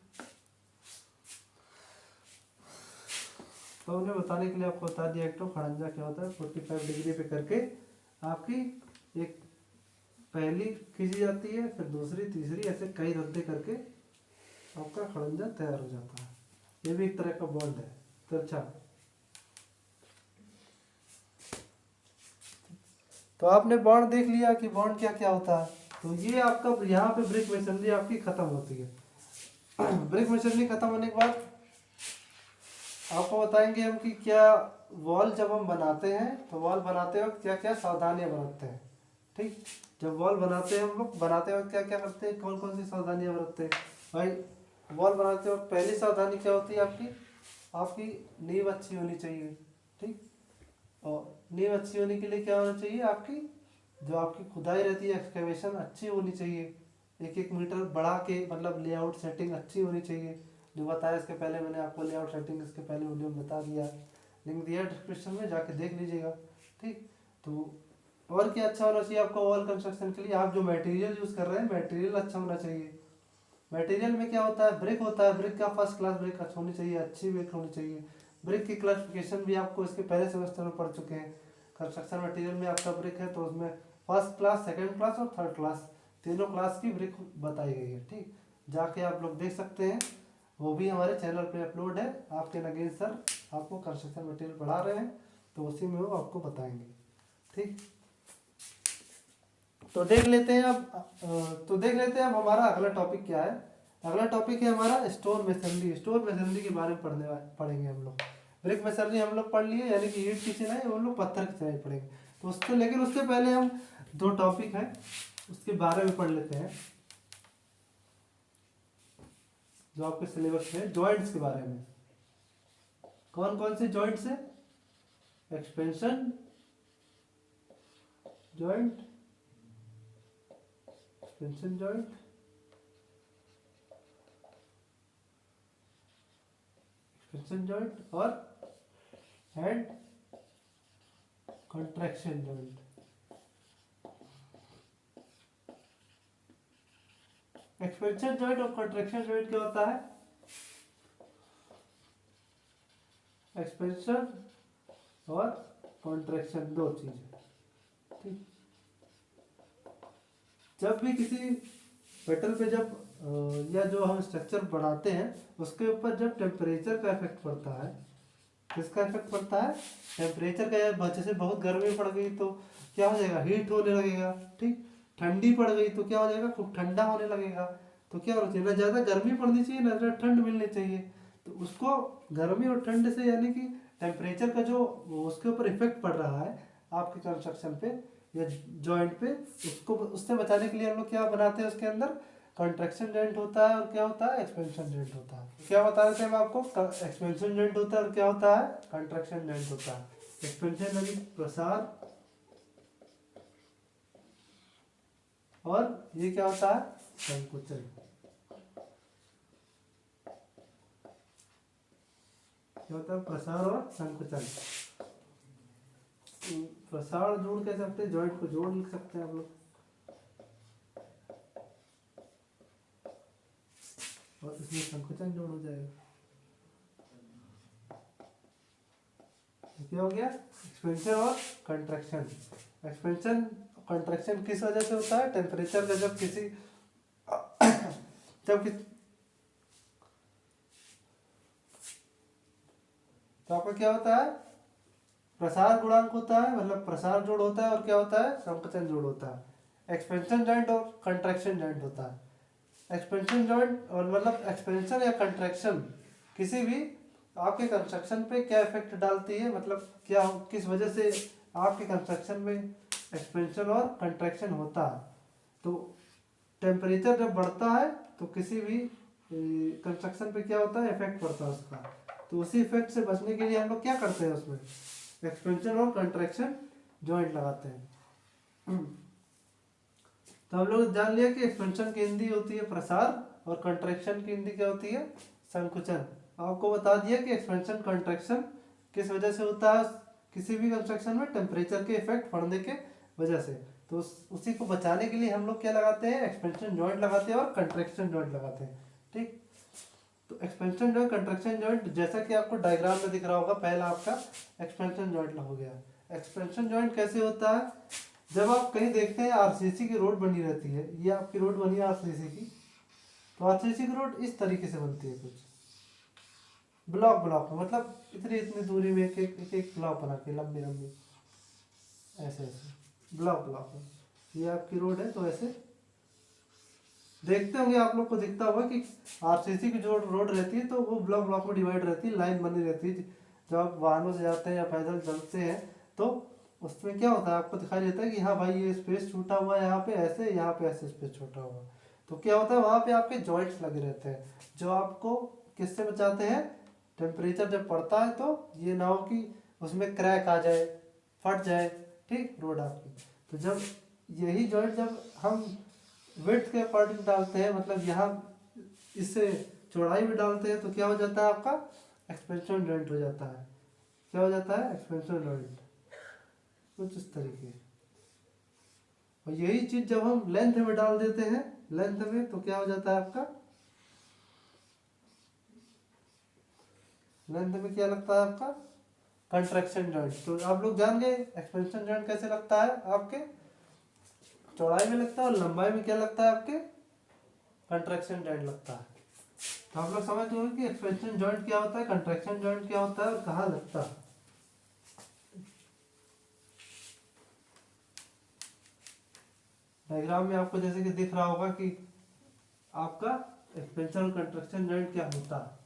S1: तो उन्हें बताने के लिए आपको बता दिया एक तो खड़ंजा क्या होता है, 45 डिग्री पे करके आपकी एक पहली खींची जाती है, फिर दूसरी तीसरी ऐसे कई रद्दे करके आपका खड़ंजा तैयार हो जाता है। ये भी एक तरह का बॉन्ड है, तिरछा। तो आपने बॉन्ड देख लिया कि बॉन्ड क्या क्या होता है। तो ये आपका यहाँ पे ब्रिक मेसनरी आपकी खत्म होती है। ब्रिक मेसनरी खत्म होने के बाद आपको बताएंगे हम कि क्या वॉल जब हम बनाते हैं तो वॉल बनाते वक्त क्या क्या सावधानियां बरतते हैं। ठीक, जब वॉल बनाते हैं हम लोग बनाते वक्त क्या क्या करते हैं, कौन कौन सी सावधानियां बरतते हैं भाई। वॉल बनाते वक्त पहली सावधानी क्या होती है आपकी, आपकी नींव अच्छी होनी चाहिए। ठीक, और नींव अच्छी होने के लिए क्या होना चाहिए, आपकी जो आपकी खुदाई रहती है एक्सकेवेशन अच्छी होनी चाहिए, 1-1 मीटर बढ़ा के, मतलब लेआउट सेटिंग अच्छी होनी चाहिए। जो बताया इसके पहले मैंने आपको लेआउट सेटिंग इसके पहले वीडियो में बता दिया, लिंक दिया डिस्क्रिप्शन में, जाके देख लीजिएगा। ठीक, तो और क्या अच्छा होना चाहिए आपका वॉल कंस्ट्रक्शन के लिए, आप जो मटेरियल यूज़ कर रहे हैं मटेरियल अच्छा होना चाहिए। मटेरियल में क्या होता है, ब्रिक होता है, ब्रिक का फर्स्ट क्लास ब्रिक अच्छा होनी चाहिए, अच्छी ब्रिक होनी चाहिए। ब्रिक की क्लासिफिकेशन भी आपको इसके पहले सेमेस्टर में पढ़ चुके हैं। कंस्ट्रक्शन मटेरियल में आपका ब्रिक है तो उसमें फर्स्ट क्लास, सेकंड क्लास और थर्ड क्लास, तीनों क्लास की ब्रिक बताई गई है। ठीक, जाके आप लोग देख सकते हैं, वो भी हमारे चैनल पे अपलोड है। आपके नगेश सर आपको कंस्ट्रक्शन मटेरियल पढ़ा रहे हैं, तो उसी में वो आपको बताएंगे। ठीक, तो देख लेते हैं अब हमारा अगला टॉपिक क्या है। अगला टॉपिक है हमारा स्टोन मेसनरी। स्टोन मेसनरी के बारे में पढ़ेंगे हम लोग। ब्रिक मेसनरी हम लोग पढ़ लिए, यानी कि ईंट की चिनाई, हम लोग पत्थर की चिनाई पढ़ेंगे। तो उससे लेकिन उससे पहले हम दो टॉपिक हैं उसके बारे में पढ़ लेते हैं जो आपके सिलेबस में, जॉइंट्स के बारे में। कौन कौन से जॉइंट्स है? Expansion joint, expansion joint, expansion joint और and contraction joint. Expansion joint और कॉन्ट्रैक्शन जॉइंट क्या होता है? एक्सपेंशन और कॉन्ट्रैक्शन दो चीज है, ठीक। जब भी किसी मेटल पे जब या जो हम स्ट्रक्चर बनाते हैं उसके ऊपर जब टेम्परेचर का इफेक्ट पड़ता है, किसका इफेक्ट पड़ता है? टेम्परेचर का। यार जैसे बहुत गर्मी पड़ गई तो क्या हो जाएगा? हीट होने लगेगा, ठीक। ठंडी पड़ गई तो क्या हो जाएगा? खूब ठंडा होने लगेगा। तो क्या होना चाहिए? ना ज़्यादा गर्मी पड़नी चाहिए ना ज़्यादा ठंड मिलनी चाहिए। तो उसको गर्मी और ठंड से यानी कि टेम्परेचर का जो उसके ऊपर इफेक्ट पड़ रहा है आपके कंस्ट्रक्शन पे या जॉइंट पे, उसको उससे बचाने के लिए हम लोग क्या बनाते हैं? उसके अंदर कॉन्ट्रैक्शन जॉइंट होता है और क्या होता है? एक्सपेंशन जॉइंट होता है। क्या बता रहे थे हम आपको? एक्सपेंशन जॉइंट होता है और क्या होता है? कॉन्ट्रैक्शन जॉइंट होता है। एक्सपेंशन यानी प्रसार और ये क्या होता है? संकुचन। क्या होता है? प्रसार और संकुचन। प्रसार जोड़ कह सकते हैं, जॉइंट को जोड़ लिख सकते हैं आप लोग, और इसमें संकुचन जोड़ हो जाएगा। क्या हो गया? एक्सपेंशन और कंट्रैक्शन। एक्सपेंशन कंट्रैक्शन किस वजह से होता है? टेम्परेचर का जब किसी जब किस तो आपका क्या होता है? प्रसार गुणांक होता है, मतलब प्रसार जोड़ होता है, और क्या होता है? संकुचन जोड़ होता है। एक्सपेंशन जॉइंट और कंट्रैक्शन जॉइंट होता है। एक्सपेंशन जॉइंट और मतलब एक्सपेंशन या कंट्रैक्शन किसी भी आपके कंस्ट्रक्शन पे क्या इफेक्ट डालती है, मतलब क्या किस वजह से आपके कंस्ट्रक्शन में एक्सपेंशन और कंट्रैक्शन होता है। तो टेम्परेचर जब बढ़ता है तो किसी भी कंस्ट्रक्शन पे क्या होता है? इफेक्ट पड़ता है उसका। तो उसी इफेक्ट से बचने के लिए हम लोग क्या करते हैं? उसमें एक्सपेंशन और कंट्रैक्शन जॉइंट लगाते हैं। तो हम लोग जान लिया कि एक्सपेंशन की हिंदी होती है प्रसार और कंट्रैक्शन की हिंदी क्या होती है? संकुचन। आपको बता दिया कि एक्सपेंशन कंट्रैक्शन किस वजह से होता है किसी भी कंस्ट्रक्शन में? टेम्परेचर के इफेक्ट पड़ने के वजह से। तो उसी को बचाने के लिए हम लोग क्या लगाते हैं? एक्सपेंशन जॉइंट लगाते हैं और कंट्रैक्शन जॉइंट लगाते हैं, ठीक। तो एक्सपेंशन जॉइंट, कंट्रैक्शन जॉइंट, जैसा कि आपको डायग्राम में दिख रहा होगा, पहला आपका एक्सपेंशन जॉइंट हो गया। एक्सपेंशन जॉइंट कैसे होता है? जब आप कहीं देखते हैं आरसीसी की रोड बनी रहती है, ये आपकी रोड बनी है आरसीसी की, तो आरसीसी की रोड इस तरीके से बनती है, कुछ ब्लॉक ब्लॉक में, मतलब इतनी इतनी दूरी में एक एक ब्लॉक बना के लंबी लंबी ऐसे ऐसे ब्लॉक ब्लॉक में ये आपकी रोड है। तो ऐसे देखते होंगे आप लोग को दिखता होगा कि आरसीसी की जो रोड रहती है तो वो ब्लॉक ब्लॉक में डिवाइड रहती है, लाइन बनी रहती है। जब आप वाहनों से जाते हैं या पैदल चलते हैं तो उसमें क्या होता है? आपको दिखाई देता है कि हाँ भाई ये स्पेस छूटा हुआ है, यहाँ पे ऐसे, यहाँ पे ऐसे स्पेस छूटा हुआ है। तो क्या होता है? वहाँ पे आपके जॉइंट्स लगे रहते हैं जो आपको किससे बचाते हैं? टेम्परेचर जब पड़ता है तो ये ना हो कि उसमें क्रैक आ जाए, फट जाए, ठीक, रोड आपकी। तो जब यही जॉइंट जब हम विड्थ के अकॉर्डिंग डालते हैं, मतलब यहाँ इससे चौड़ाई में डालते हैं, तो क्या हो जाता है? आपका एक्सपेंशन जॉइंट हो जाता है। क्या हो जाता है? एक्सपेंशन जॉइंट, कुछ इस तरीके। और यही चीज जब हम लेंथ में डाल देते हैं, लेंथ में, तो क्या हो जाता है आपका? लेंथ में क्या लगता है आपका? Contraction joint. तो आप लोग जान गए एक्सपेंशन जॉइंट कैसे लगता है? आपके चौड़ाई में लगता है, और लंबाई में क्या लगता है? आपके कंट्रैक्शन जॉइंट लगता है। तो आप लोग समझ गए कि एक्सपेंशन जॉइंट क्या होता है, कंट्रैक्शन जॉइंट क्या होता है और कहाँ लगता है। डायग्राम में आपको जैसे कि दिख रहा होगा कि आपका एक्सपेंशन और कंट्रैक्शन जॉइंट क्या होता है।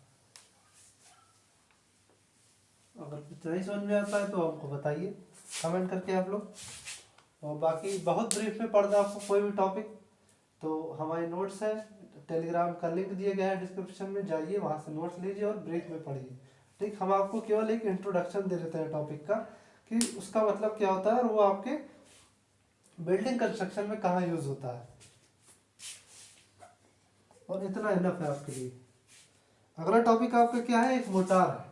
S1: अगर कुछ नहीं समझ में आता है तो हमको बताइए। कमेंट करके आप लोग। और बाकी बहुत ब्रीफ में पढ़ना आपको कोई भी टॉपिक तो हमारे नोट्स है, टेलीग्राम का लिंक दिया गया है डिस्क्रिप्शन में, जाइए वहाँ से नोट्स लीजिए और ब्रेक में पढ़िए। ठीक, हम आपको केवल एक इंट्रोडक्शन दे देते हैं टॉपिक का कि उसका मतलब क्या होता है और वो आपके बिल्डिंग कंस्ट्रक्शन में कहाँ यूज होता है, और इतना इनफ है आपके लिए। अगला टॉपिक आपका क्या है, एक मोटार है।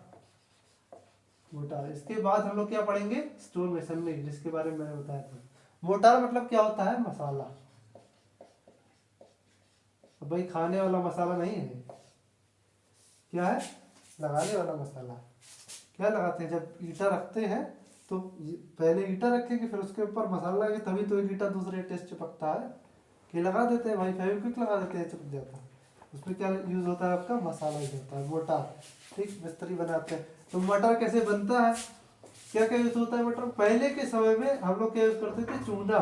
S1: मोटार, इसके बाद हम लोग क्या पढ़ेंगे, स्टोन मेसनरी, जिसके बारे में मैंने बताया था। मोटार मतलब क्या होता है, मसाला। अब भाई खाने वाला मसाला नहीं है, क्या है, लगाने वाला मसाला। क्या लगाते हैं, जब ईटा रखते हैं तो पहले ईटा रखेंगे फिर उसके ऊपर मसाला लगाएंगे, तभी तो एक ईटा दूसरे ईटे से चिपकता है। कि लगा देते हैं भाई, फेविक्विक लगा देते हैं, चिपक जाता है। उसमें क्या यूज होता है आपका, मसाला यूज होता है, मोटार। ठीक, मिस्त्री बनाते हैं। तो मटर कैसे बनता है, क्या क्या यूज होता है मटर। पहले के समय में हम लोग क्या यूज करते थे, चूना।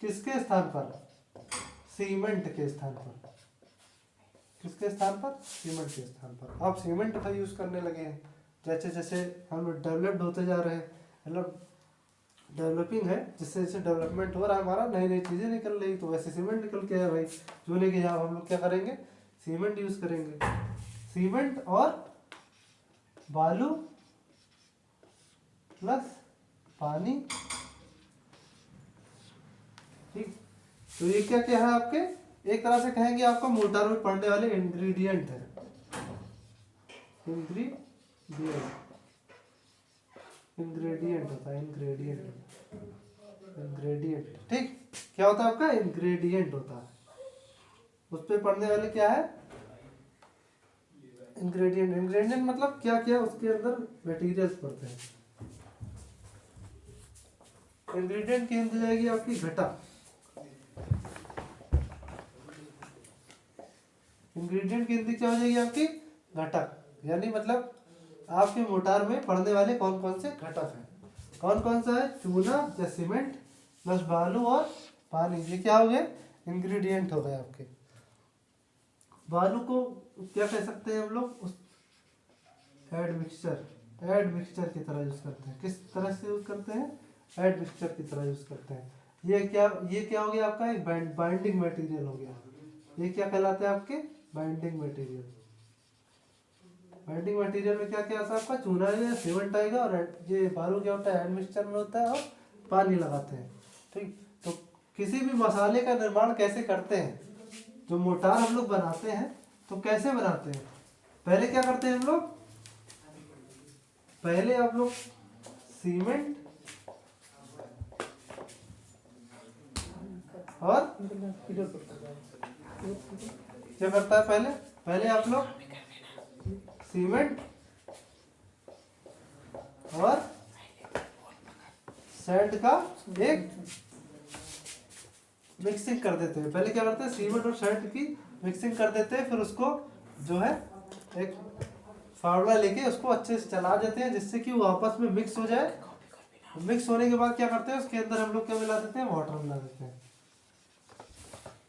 S1: किसके स्थान पर, सीमेंट के स्थान पर। किसके स्थान पर, सीमेंट के स्थान पर। अब सीमेंट का यूज करने लगे हैं, जैसे जैसे हम डेवलप्ड होते जा रहे हैं, मतलब डेवलपिंग है, जिससे जैसे डेवलपमेंट हो रहा है हमारा, नई नई चीज़ें निकल रही, तो वैसे सीमेंट निकल के आया भाई। चूने की जगह हम लोग क्या करेंगे, सीमेंट यूज करेंगे। सीमेंट और बालू प्लस पानी। ठीक, तो ये क्या क्या है आपके, एक तरह से कहेंगे आपका मोटार में पड़ने वाले इंग्रेडिएंट है। इंग्रेडिएंट होता है, इंग्रेडिएंट। ठीक, क्या होता है आपका, इंग्रेडिएंट होता है। उस पे पढ़ने वाले क्या है, इंग्रेडिएंट। इंग्रेडिएंट मतलब क्या क्या उसके अंदर मटेरियल्स पड़ते हैं। इंग्रेडिएंट की हिंदी जाएगी आपकी घटक। इंग्रेडिएंट की हिंदी क्या हो जाएगी आपकी, घटक। यानी मतलब आपके मोटार में पड़ने वाले कौन कौन से घटक हैं। कौन कौन सा है, चूना या सीमेंट प्लस बालू और पानी, ये क्या हो गए, इंग्रेडिएंट हो गए आपके। बालू को क्या कह सकते हैं हम लोग, उस एड मिक्सचर की तरह यूज करते हैं। किस तरह से यूज करते हैं, एड मिक्सचर की तरह यूज करते हैं। ये क्या हो गया आपका, एक बाइंडिंग मटेरियल हो गया। ये क्या कहलाते हैं आपके, बाइंडिंग मटेरियल। बाइंडिंग मटेरियल में क्या क्या आता है आपका, चूना या सीमेंट आएगा, और ये बालू क्या होता है, एड मिक्सचर में होता है, और पानी लगाते हैं। ठीक, तो किसी भी मसाले का निर्माण कैसे करते हैं, जो मोटार हम लोग बनाते हैं तो कैसे बनाते हैं, पहले क्या करते हैं हम लोग, पहले आप लोग सीमेंट और क्या करता है, पहले आप लोग सीमेंट और सैंड का एक मिक्सिंग कर देते हैं। पहले क्या करते हैं, सीमेंट और सैंड की मिक्सिंग कर देते हैं, फिर उसको जो है एक फावड़ा लेके उसको अच्छे से चला देते हैं, जिससे कि वो आपस में मिक्स हो जाए। मिक्स होने के बाद क्या करते हैं, उसके अंदर हम लोग क्या मिला देते हैं, वाटर मिला देते हैं।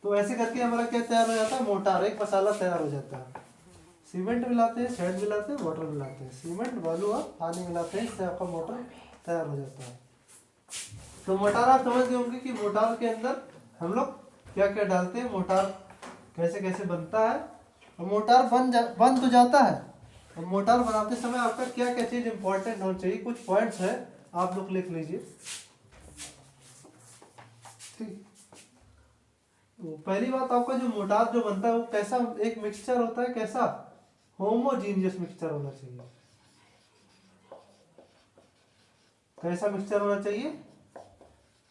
S1: तो ऐसे करके हमारा क्या तैयार हो जाता है, मोटार, एक मसाला तैयार हो जाता है। सीमेंट मिलाते हैं, सैंड मिलाते हैं, वाटर मिलाते हैं, सीमेंट बालू और पानी मिलाते हैं, इससे आपका मोटर तैयार हो जाता है। तो मोटार आप समझ गए होंगे कि मोटार के अंदर हम लोग क्या क्या डालते हैं, मोटार कैसे कैसे बनता है, और मोटार बन तो जाता है। और मोटार बनाते समय आपका क्या क्या चीज़ इंपॉर्टेंट होनी चाहिए, कुछ पॉइंट्स है, आप लोग लिख लीजिए। ठीक, तो पहली बात, आपका जो मोटार जो बनता है वो कैसा एक मिक्सचर होता है, कैसा, होमोजीनियस मिक्सचर होना चाहिए। कैसा मिक्सचर होना चाहिए,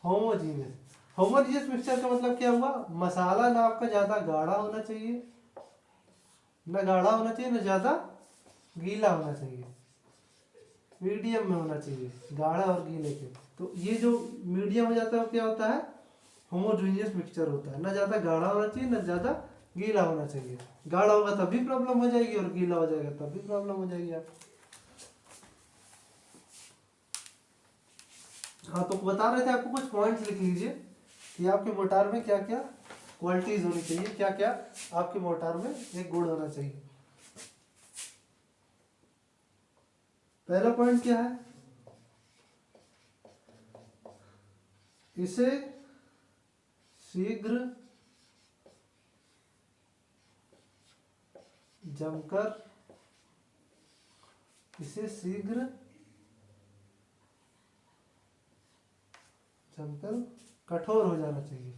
S1: होमोजीनियस। होमोजीनियस मिक्सचर का मतलब क्या हुआ, मसाला ना आपका ज्यादा गाढ़ा होना चाहिए, ना गाढ़ा होना चाहिए, ना ज्यादा गीला होना चाहिए, मीडियम में होना चाहिए, गाढ़ा और गीले के। तो ये जो मीडियम हो जाता है वो क्या होता है, होमोजीनियस मिक्सचर होता है। ना ज्यादा गाढ़ा होना चाहिए, ना ज्यादा गीला होना चाहिए। गाढ़ा होगा तब भी प्रॉब्लम हो जाएगी, और गीला हो जाएगा तब भी प्रॉब्लम हो जाएगी आप। हाँ, तो बता रहे थे आपको, कुछ पॉइंट्स लिख लीजिए कि आपके मोटार में क्या क्या क्वालिटीज होनी चाहिए, क्या क्या आपके मोटार में एक गुण होना चाहिए। पहला पॉइंट क्या है, इसे शीघ्र जमकर कठोर हो जाना चाहिए,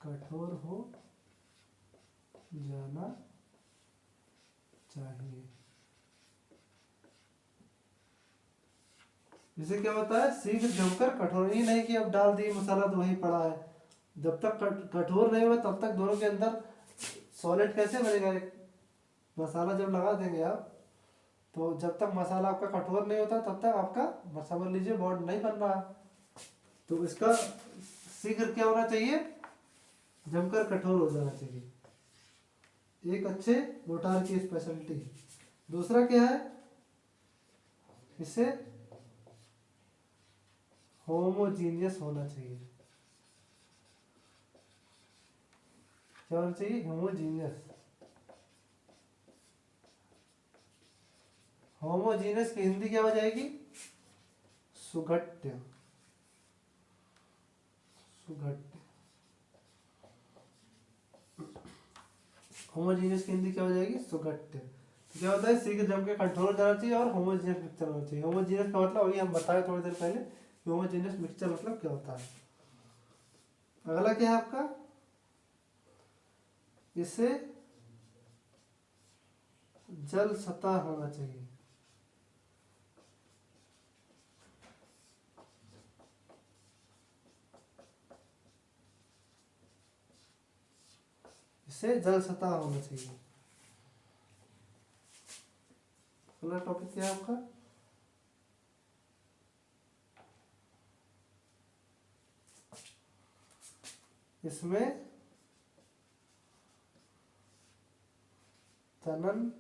S1: कठोर हो जाना चाहिए। इसे क्या होता है, शीघ्र जमकर कठोर। ये नहीं कि अब डाल दिए मसाला तो वही पड़ा है, जब तक कठोर नहीं हुआ तब तक दोनों के अंदर सॉलिड कैसे बनेगा। मसाला जब लगा देंगे आप, तो जब तक मसाला आपका कठोर नहीं होता तब तक आपका समझ लीजिए बॉन्ड नहीं बन रहा। तो इसका शीघ्र क्या होना चाहिए, जमकर कठोर हो जाना चाहिए, एक अच्छे मोटार की स्पेशलिटी। दूसरा क्या है, इसे होमोजीनियस होना चाहिए। क्या होना चाहिए, होमोजीनियस। होमोजीनियस की हिंदी क्या हो जाएगी, सुघट्य। सुघट्य। होमोजीनियस की हिंदी क्या हो जाएगी, सुघट्य। तो क्या होता है, शीघ्र जम के कठोर हो जाना चाहिए और होमोजीनियस मिक्सचर होना चाहिए। होमोजीनियस का मतलब अभी हम बताए थोड़ी देर पहले, होमोजीनियस मिक्सचर मतलब क्या होता है। अगला क्या है आपका, इसे जल सतह होना चाहिए। इसे जल सतह होना चाहिए। अगला टॉपिक क्या है आपका, इसमें तनन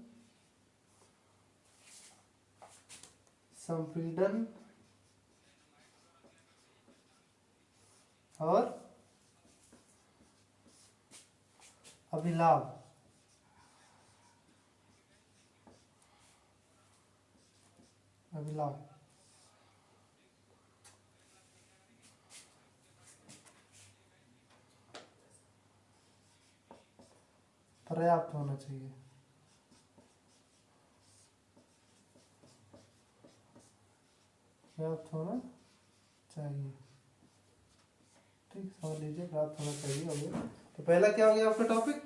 S1: संपीड़न और अभिलाभ पर्याप्त होना चाहिए। पर्याप्त होना चाहिए, ठीक, समझ लीजिए, प्राप्त होना चाहिए हो गया। तो पहला क्या हो गया आपका टॉपिक,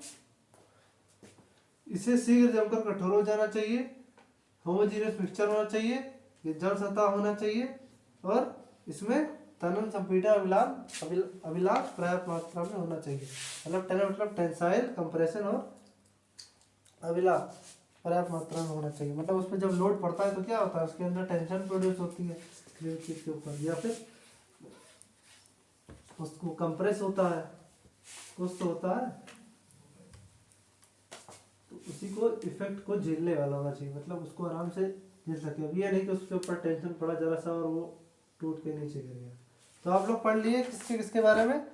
S1: इसे शीघ्र जमकर कठोर हो जाना चाहिए, होमोजीनियस मिक्सचर होना चाहिए, ये जल सतह होना चाहिए, और इसमें तनन संपीड़न अभिलाष पर्याप्त मात्रा में होना चाहिए। मतलब तनन मतलब टेंसाइल, कंप्रेशन और अभिलाष पर्याप्त मात्रा में होना चाहिए। मतलब उसमें जब लोड पड़ता है तो क्या होता है, उसके अंदर टेंशन प्रोड्यूस होती है चीज के ऊपर, या फिर उसको कंप्रेस होता है, कुछ तो होता है, तो उसी को इफेक्ट को झेलने वाला होना चाहिए। मतलब उसको आराम से झेल सके। अब ये नहीं कि उसके ऊपर टेंशन पड़ा जरा सा और वो टूट के नीचे गिर गया। तो आप लोग पढ़ लिए किसके किसके बारे में,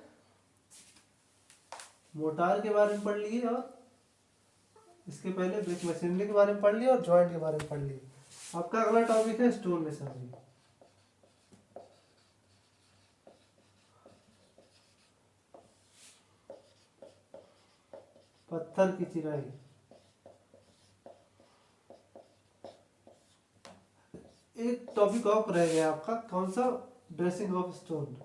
S1: मोटार के बारे में पढ़ लिए, और इसके पहले ब्रेक मशीनरी के बारे में पढ़ लिए, और जॉइंट के बारे में पढ़ लिए। आपका अगला टॉपिक है स्टोन मेसनरी। पत्थर की चिराई। एक टॉपिक ऑफ रह गया आपका, कौन सा, dressing of stone.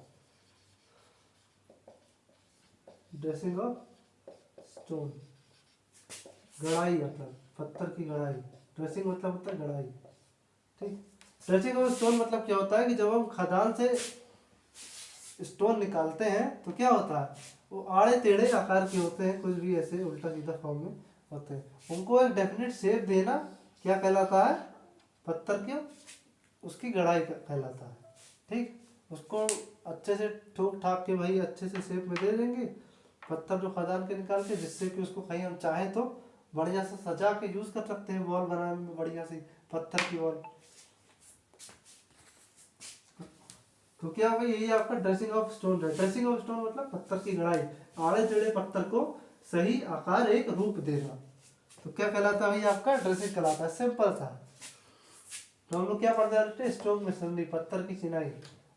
S1: Dressing of stone, गड़ाई, मतलब पत्थर की गड़ाई। ड्रेसिंग मतलब होता है गड़ाई, ठीक। ड्रेसिंग ऑफ स्टोन मतलब क्या होता है कि जब हम खदान से स्टोन निकालते हैं तो क्या होता है, वो आड़े टेढ़े आकार के होते हैं, कुछ भी ऐसे उल्टा सीधा फॉर्म में होते हैं। उनको एक डेफिनेट शेप देना क्या कहलाता है, पत्थर के उसकी गड़ाई कहलाता है, ठीक। उसको अच्छे से ठोक ठाक के भाई अच्छे से शेप में दे देंगे पत्थर जो खदान के निकाल के, जिससे कि उसको कहीं हम चाहें तो बढ़िया से सजा के यूज कर सकते हैं वॉल बनाने में, बढ़िया सी पत्थर की वॉल। तो क्या होगा, यही आपका ड्रेसिंग ऑफ स्टोन है। ड्रेसिंग ऑफ स्टोन मतलब पत्थर की गड़ाई, आड़े टेढ़े पत्थर को सही आकार, एक रूप देना। तो क्या कहलाता है भाई, आपका ड्रेसिंग कहलाता है। सिंपल सा, तो हम लोग क्या पढ़ते रहे थे, स्टोन मेसनरी, पत्थर की चिनाई।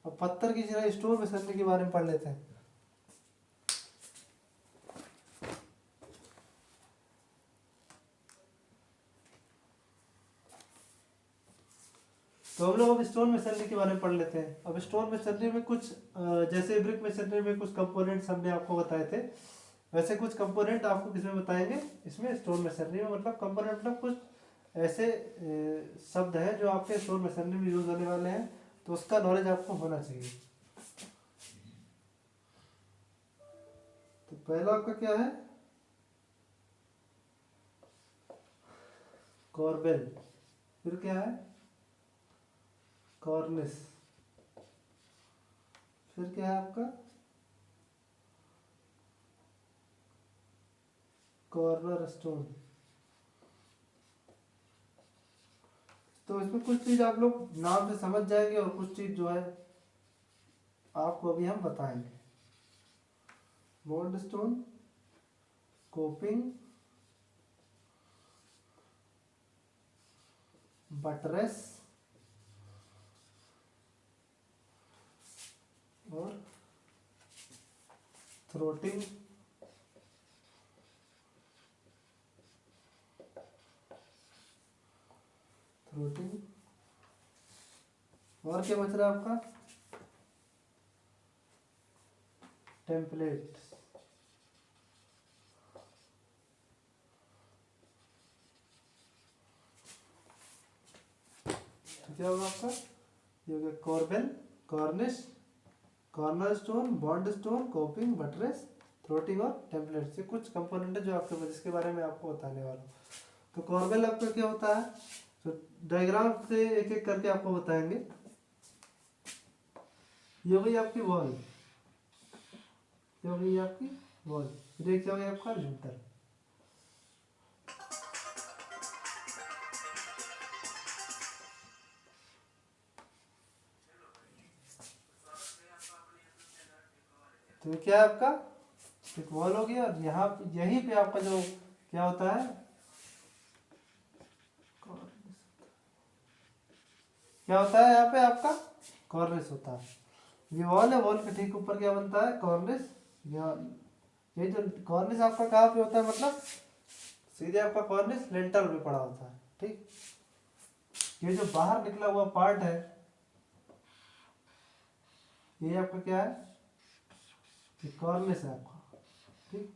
S1: अब पत्थर की चिनाई स्टोन मेसनरी के बारे में पढ़ लेते हैं। तो हम लोग अब स्टोन मेसनरी के बारे में पढ़ लेते हैं। अब स्टोन मेसनरी में कुछ जैसे ब्रिक मेसनरी में कुछ कंपोनेंट्स हमने आपको बताए थे, वैसे कुछ कंपोनेंट आपको किसमें बताएंगे, इसमें स्टोन मेसनरी में। मतलब कंपोनेंट मतलब कुछ ऐसे शब्द हैं जो आपके स्टोन मेसनरी में यूज होने वाले हैं, तो उसका नॉलेज आपको होना चाहिए। तो पहला आपका क्या है, कॉर्बेल। फिर क्या है, कॉर्निस। फिर क्या है आपका, कॉर्नर स्टोन। तो इसमें कुछ चीज आप लोग नाम से समझ जाएंगे और कुछ चीज जो है आपको अभी हम बताएंगे। मोल्ड स्टोन, कोपिंग, बटरेस और थ्रोटिंग, थ्रोटिंग। और क्या बच रहा है आपका, टेम्पलेट। क्या होगा आपका, ये हो गया corbel, cornice, corner stone, bond stone, coping, buttress, throating और टेम्पलेट। से कुछ कंपोनेंट है जो आपके जिसके बारे में आपको बताने वाला हूँ। तो कॉर्बेल आपका क्या होता है, तो डायग्राम से एक एक करके आपको बताएंगे। ये हो गई आपकी वॉल, ये हो गई आपकी वॉल। फिर एक क्या हो गया आपका लिंटर। तो क्या है आपका, एक वॉल हो गया, और यहाँ यहीं पे आपका जो क्या होता है, क्या होता है यहाँ पे आपका, कॉर्निस होता है। ये वॉल है, वॉल के ठीक ऊपर क्या बनता है, कॉर्निस। ये जो कॉर्निस आपका कहाँ पे होता है, मतलब सीधे आपका कॉर्निस लेंटर में पड़ा होता है। ठीक, ये जो बाहर निकला हुआ पार्ट है, ये आपका क्या है, ये कॉर्निस है आपका। ठीक,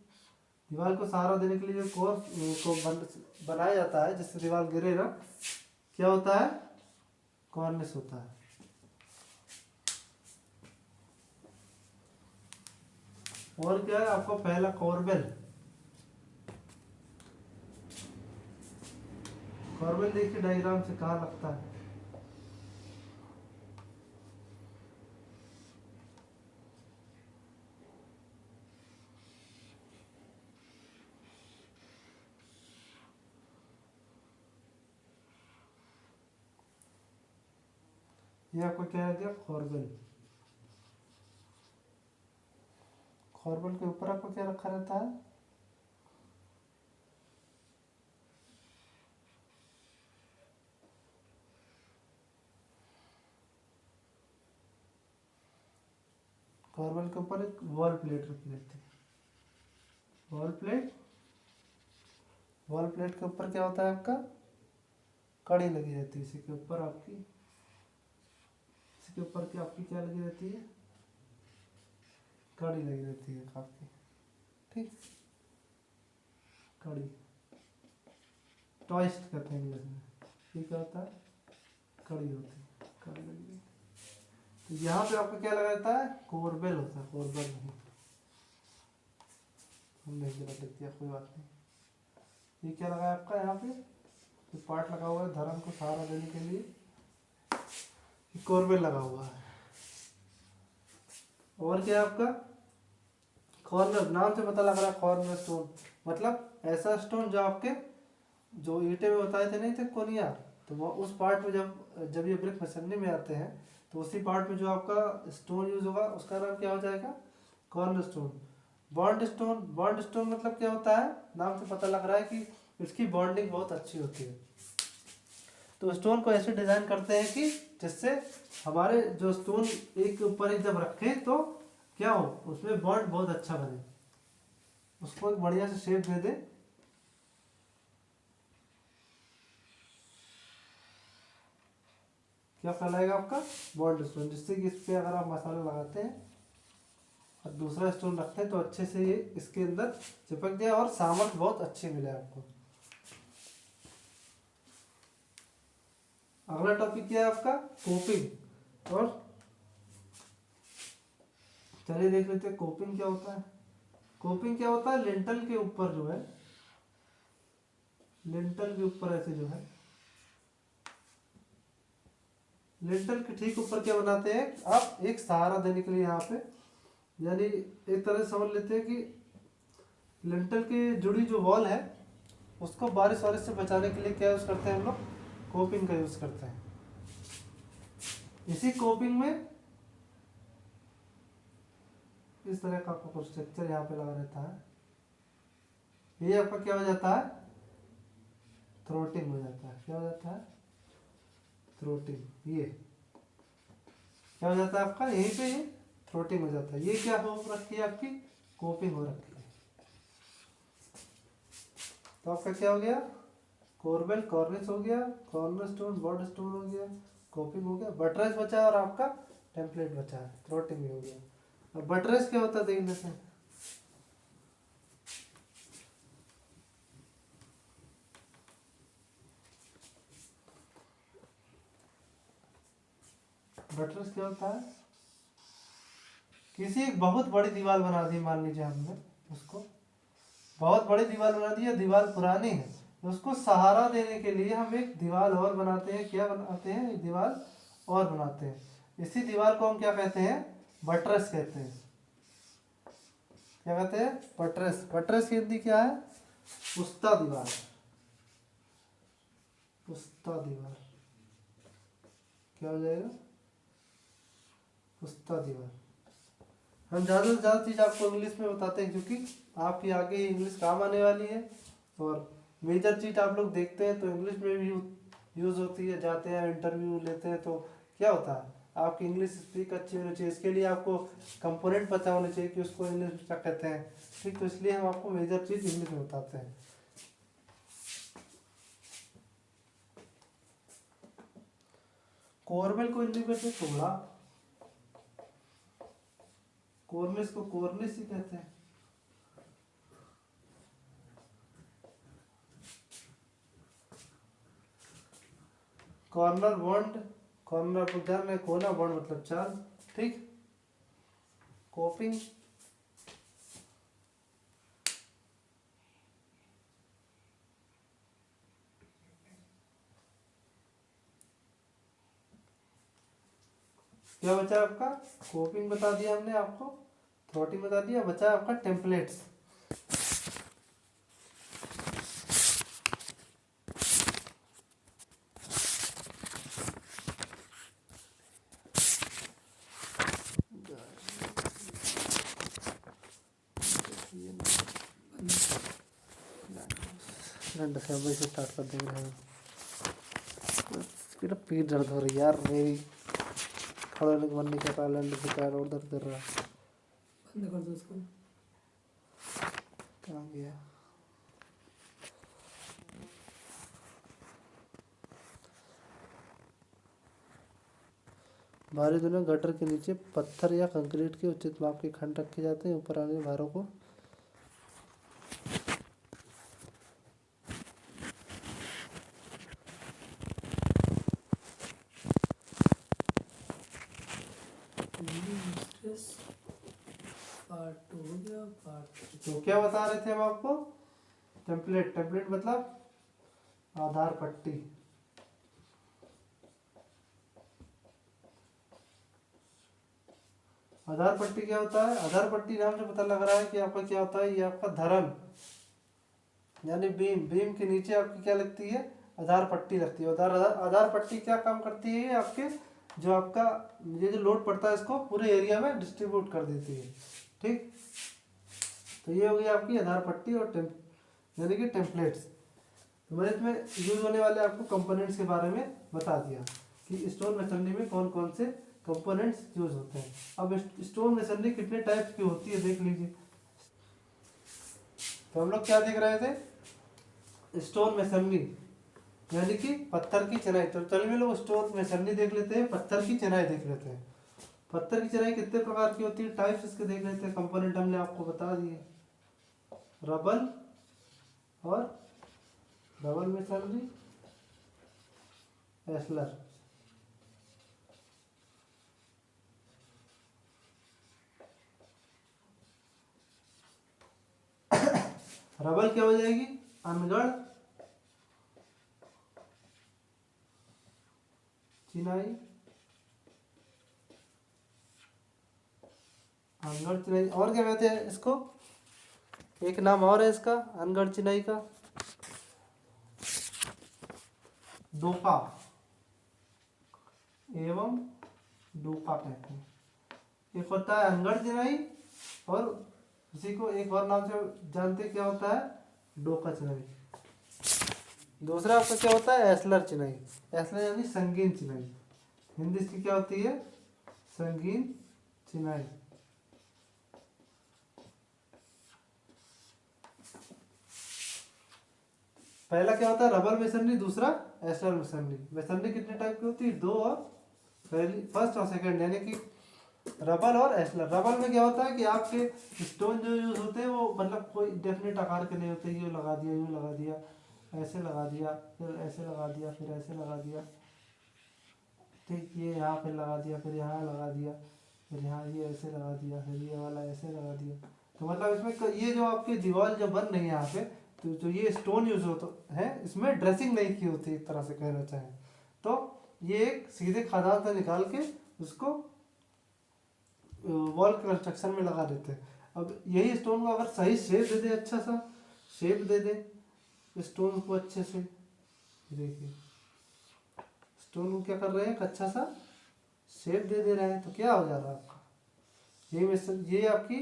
S1: दीवार को सहारा देने के लिए जो कोर को बनाया जाता है जिससे दीवार गिरे ना, क्या होता है, कॉर्निस होता है। और क्या है आपका, पहला कॉर्बेल। कॉर्बेल देखिए डायग्राम से कहाँ लगता है, ये आपका क्या है, कॉर्बेल। कॉर्बेल के ऊपर आपको क्या रखा रहता है, कॉर्बेल के ऊपर एक वॉल प्लेट रखी रहती है। वॉल प्लेट, वॉल प्लेट के ऊपर क्या होता है आपका, कड़ी लगी रहती है। इसी के ऊपर आपकी, इसके ऊपर क्या आपकी क्या लगी रहती है, कड़ी लगी रहती है आपकी। ठीक, कड़ी, टॉइस्ट कहते हैं इंग्लिश में। ये क्या होता है, कड़ी होती है, कड़ी लगी रहती है। तो यहाँ पे आपका क्या लगा रहता है, कोरबेल होता है, कोरबेल नहीं, हमने गलत लिख दिया, कोई बात नहीं। ये क्या लगा है आपका, यहाँ पे जो पार्ट लगा हुआ है धर्म को सहारा देने के लिए, कोरबेल लगा हुआ है। और क्या है आपका, कॉर्नर, नाम से पता लग रहा है कॉर्नर स्टोन, मतलब ऐसा स्टोन जो आपके जो ईंटे में बताए थे नहीं थे कोनिया, तो वो उस पार्ट में जब जब ये ब्रिक मसलने में आते हैं तो उसी पार्ट में जो आपका स्टोन यूज होगा उसका नाम क्या हो जाएगा, corner stone. Bond stone, bond stone मतलब क्या होता है, नाम से पता लग रहा है कि इसकी बॉन्डिंग बहुत अच्छी होती है। तो स्टोन को ऐसे डिज़ाइन करते हैं कि जिससे हमारे जो स्टोन एक ऊपर एक जब रखें तो क्या हो, उसमें बॉन्ड बहुत अच्छा बने, उसको एक बढ़िया से शेप दे दे। क्या कहलाएगा आपका बॉन्ड स्टोन, जिससे कि इस पर अगर आप मसाला लगाते हैं और दूसरा स्टोन रखते हैं तो अच्छे से ये इसके अंदर चिपक जाए और सामर्थ बहुत अच्छी मिले आपको। अगला टॉपिक क्या है आपका कोपिंग। और चलिए देख लेते हैं कोपिंग क्या होता है। कोपिंग क्या होता है, लिंटल के ऊपर जो है, लिंटल के ऊपर ऐसे जो है, लिंटल के ठीक ऊपर क्या बनाते हैं आप, एक सहारा देने के लिए यहाँ पे, यानी एक तरह से समझ लेते हैं कि लिंटल की जुड़ी जो वॉल है उसको बारिश वारिश से बचाने के लिए क्या यूज़ करते हैं हम लोग, कोपिंग का यूज़ करते हैं। इसी कोपिंग में इस तरह का आपको कुछ स्ट्रक्चर यहाँ पे लगा रहता है, ये आपका क्या हो जाता है, थ्रोटिंग हो जाता है। क्या हो जाता है, थ्रोटिंग। ये क्या हो जाता है आपका, यहीं पे ये थ्रोटिंग हो जाता है। ये क्या हो रखी है आपकी, कोपिंग हो रखी है। तो आपका क्या हो गया, कोरबेल कॉर्निस हो गया, कॉर्नर स्टोन बॉर्डर स्टोन हो गया, कोपिंग हो गया, बटरेस बचा है और आपका टेम्पलेट बचा है, थ्रोटिंग भी हो गया। अब बटरेस क्या होता है देख लेते हैं। बटरेस क्या होता है, किसी एक बहुत बड़ी दीवार बना दी, मान लीजिए हमने उसको बहुत बड़ी दीवार बना दी है, दीवार पुरानी है, तो उसको सहारा देने के लिए हम एक दीवार और बनाते हैं। क्या बनाते हैं, एक दीवार और बनाते हैं। इसी दीवार को हम क्या कहते हैं, बटरेस कहते हैं। क्या कहते हैं, बटरेस। बटरेस की हिंदी क्या है, पुस्ता दीवार। पुस्ता दीवार क्या हो जाएगा, पुस्ता दीवार। हम ज़्यादा से ज़्यादा चीज़ आपको इंग्लिश में बताते हैं क्योंकि आपकी आगे इंग्लिश काम आने वाली है, और मेजर चीज़ आप लोग देखते हैं तो इंग्लिश में भी यूज़ होती है। जाते हैं इंटरव्यू लेते हैं तो क्या होता है, आपकी इंग्लिश स्पीक अच्छी होनी चाहिए। इसके लिए आपको कंपोनेंट पता होने चाहिए कि उसको इंग्लिश में क्या कहते हैं, ठीक। तो इसलिए हम आपको मेजर चीज़ इंग्लिश में बताते हैं। कोरबेल को हिंदी में टुकड़ा, कॉर्निस को कॉर्निस ही कहते हैं। कॉर्नर बॉन्ड, कॉर्नर को जान में, कोना बॉन्ड मतलब चाल, ठीक। कोपिंग क्या बचा आपका, कोपिंग बता दिया हमने आपको, थ्रोटिंग बता दिया, बचा आपका टेम्पलेट्स। घंटे से अभी से स्टार्ट कर देंगे हम। मेरा पीठ दर्द हो रही है यार मेरी, खड़े होने का मन नहीं कर रहा, लंड से पैर और दर्द कर रहा है। बंद कर दो इसको। कहाँ गया, भारी दुनिया गटर के नीचे पत्थर या कंक्रीट के उचित माप के खंड रखे जाते हैं। ऊपर आने भारों को पार्ट 2 हो गया, पार्ट। तो क्या बता रहे थे हम आपको, टेम्पलेट। टेम्पलेट मतलब आधार पट्टी। आधार पट्टी क्या होता है, आधार पट्टी नाम से पता लग रहा है कि आपका क्या होता है, ये आपका धरन यानी बीम, बीम के नीचे आपकी क्या लगती है, आधार पट्टी लगती है। आधार पट्टी क्या काम करती है, आपके जो आपका ये जो लोड पड़ता है इसको पूरे एरिया में डिस्ट्रीब्यूट कर देती है, ठीक। तो ये हो गई आपकी आधार पट्टी और यानी कि टेम्पलेट्स। तो मैंने इसमें यूज होने वाले आपको कंपोनेंट्स के बारे में बता दिया कि स्टोन मेसनरी में कौन कौन से कंपोनेंट्स यूज होते हैं। अब स्टोन मेसनरी कितने टाइप की होती है देख लीजिए। तो हम लोग क्या देख रहे थे, स्टोन मेसनरी यानी कि पत्थर की चिनाई। तो चलिए हम लोग स्टोन मेसनरी देख लेते हैं, पत्थर की चिनाई देख लेते हैं। पत्थर की चिनाई कितने प्रकार की होती है, टाइप्स इसके देख लेते हैं। कंपोनेंट हमने आपको बता दिए, रबल और रबल मेसनरी, एस्लर। रबल क्या हो जाएगी, अनगढ़ चिनाई, अनगढ़ चिनाई। और क्या कहते हैं इसको, एक नाम और है इसका अनगढ़ चिनाई का, डोका एवं डोका कहते हैं। एक होता है अनगढ़ चिनाई और उसी को एक और नाम से जानते हैं, क्या होता है, डोका चिनाई। दूसरा आपका क्या होता है, एस्लर चिनाई। एस्लर यानी संगीन चिनाई, हिंदी इसकी क्या होती है, संगीन चिनाई। पहला क्या होता है, रबर मेसनरी, दूसरा एस्लर मेसनरी। मेसनरी कितने टाइप की होती है, दो, और पहली फर्स्ट और सेकंड यानी कि रबल और एस्लर। रबल में क्या होता है कि आपके स्टोन जो यूज होते हैं वो मतलब कोई डेफिनेट आकार के नहीं होते, यूँ लगा दिया, यूँ लगा दिया, ऐसे लगा दिया, फिर ऐसे लगा दिया, फिर ऐसे लगा दिया, ठीक, ये यहाँ पे लगा दिया, फिर यहाँ लगा दिया, फिर यहाँ ये ऐसे लगा दिया, फिर ये वाला ऐसे लगा दिया। तो मतलब इसमें ये जो आपकी दीवार जो बन रही है यहाँ पे, तो जो ये स्टोन यूज होता है इसमें ड्रेसिंग नहीं की होती, एक तरह से कहना चाहें तो ये एक सीधे खदान से निकाल के उसको वॉल कंस्ट्रक्शन में लगा देते हैं। अब यही स्टोन को अगर सही शेप दे दे, अच्छा सा शेप दे दे स्टोन को अच्छे से, देखिए स्टोन को क्या कर रहे हैं, अच्छा सा शेप दे रहे हैं, तो क्या हो जा रहा है आपका, ये आपकी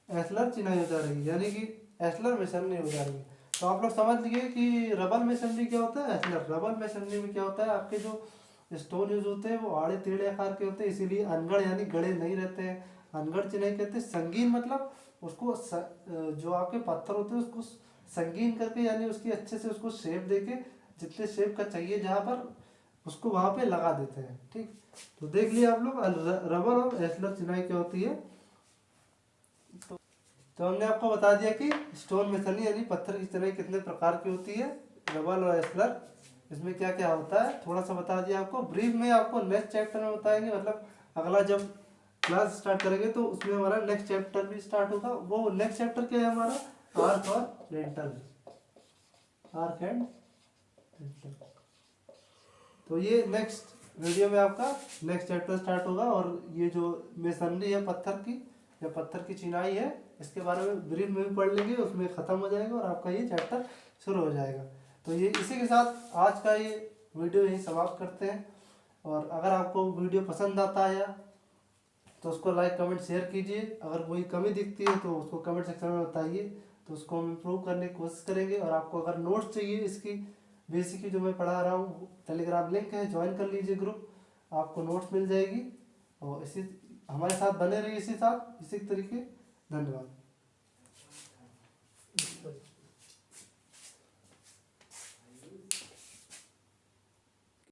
S1: एस्लर चिनाई हो जा रही है, यानी कि एस्लर मेसनरी हो जा रही है। तो आप लोग समझ लीजिए कि रबल मेसनरी क्या होता है, एस्लर। रबल मेसनरी में क्या होता है, आपके जो स्टोन यूज होते हैं वो आड़े टेढ़े आकार के होते हैं, इसीलिए अनगढ़ यानी गड़े नहीं रहते हैं। अनगढ़ चिनाई कहते हैं। संगीन मतलब उसको जो आपके पत्थर होते हैं उसको संगीन करके, यानी उसकी अच्छे से उसको शेप देके, जितने शेप का चाहिए जहाँ पर उसको वहाँ पे लगा देते हैं, ठीक। तो देख लिया आप लोग रबर और एस्लर चिनाई क्या होती है। तो हमने आपको बता दिया कि स्टोन मेसनरी यानी पत्थर की चिनाई कितने प्रकार की होती है, रबर और एस्लर, इसमें क्या क्या होता है थोड़ा सा बता दिया आपको। ब्रीफ में आपको नेक्स्ट चैप्टर में बताएंगे, मतलब अगला जब क्लास स्टार्ट करेंगे तो उसमें हमारा नेक्स्ट चैप्टर भी स्टार्ट होगा। वो नेक्स्ट चैप्टर क्या है हमारा, आर्क और लिंटल, आर्क एंड लिंटल। तो ये नेक्स्ट वीडियो में आपका नेक्स्ट चैप्टर स्टार्ट होगा, और ये जो मेसनरी है पत्थर की या पत्थर की चिनाई है, इसके बारे में ब्रीफ में भी पढ़ लेंगे, उसमें ख़त्म हो जाएगा और आपका ये चैप्टर शुरू हो जाएगा। तो ये इसी के साथ आज का ये वीडियो यही समाप्त करते हैं। और अगर आपको वीडियो पसंद आता है तो उसको लाइक कमेंट शेयर कीजिए। अगर कोई कमी दिखती है तो उसको कमेंट सेक्शन में बताइए, तो उसको हम इम्प्रूव करने की कोशिश करेंगे। और आपको अगर नोट्स चाहिए इसकी बेसिक की जो मैं पढ़ा रहा हूँ, टेलीग्राम लिंक है, ज्वाइन कर लीजिए ग्रुप, आपको नोट्स मिल जाएगी। और इसी हमारे साथ बने रहिए, इसी तरीके। धन्यवाद।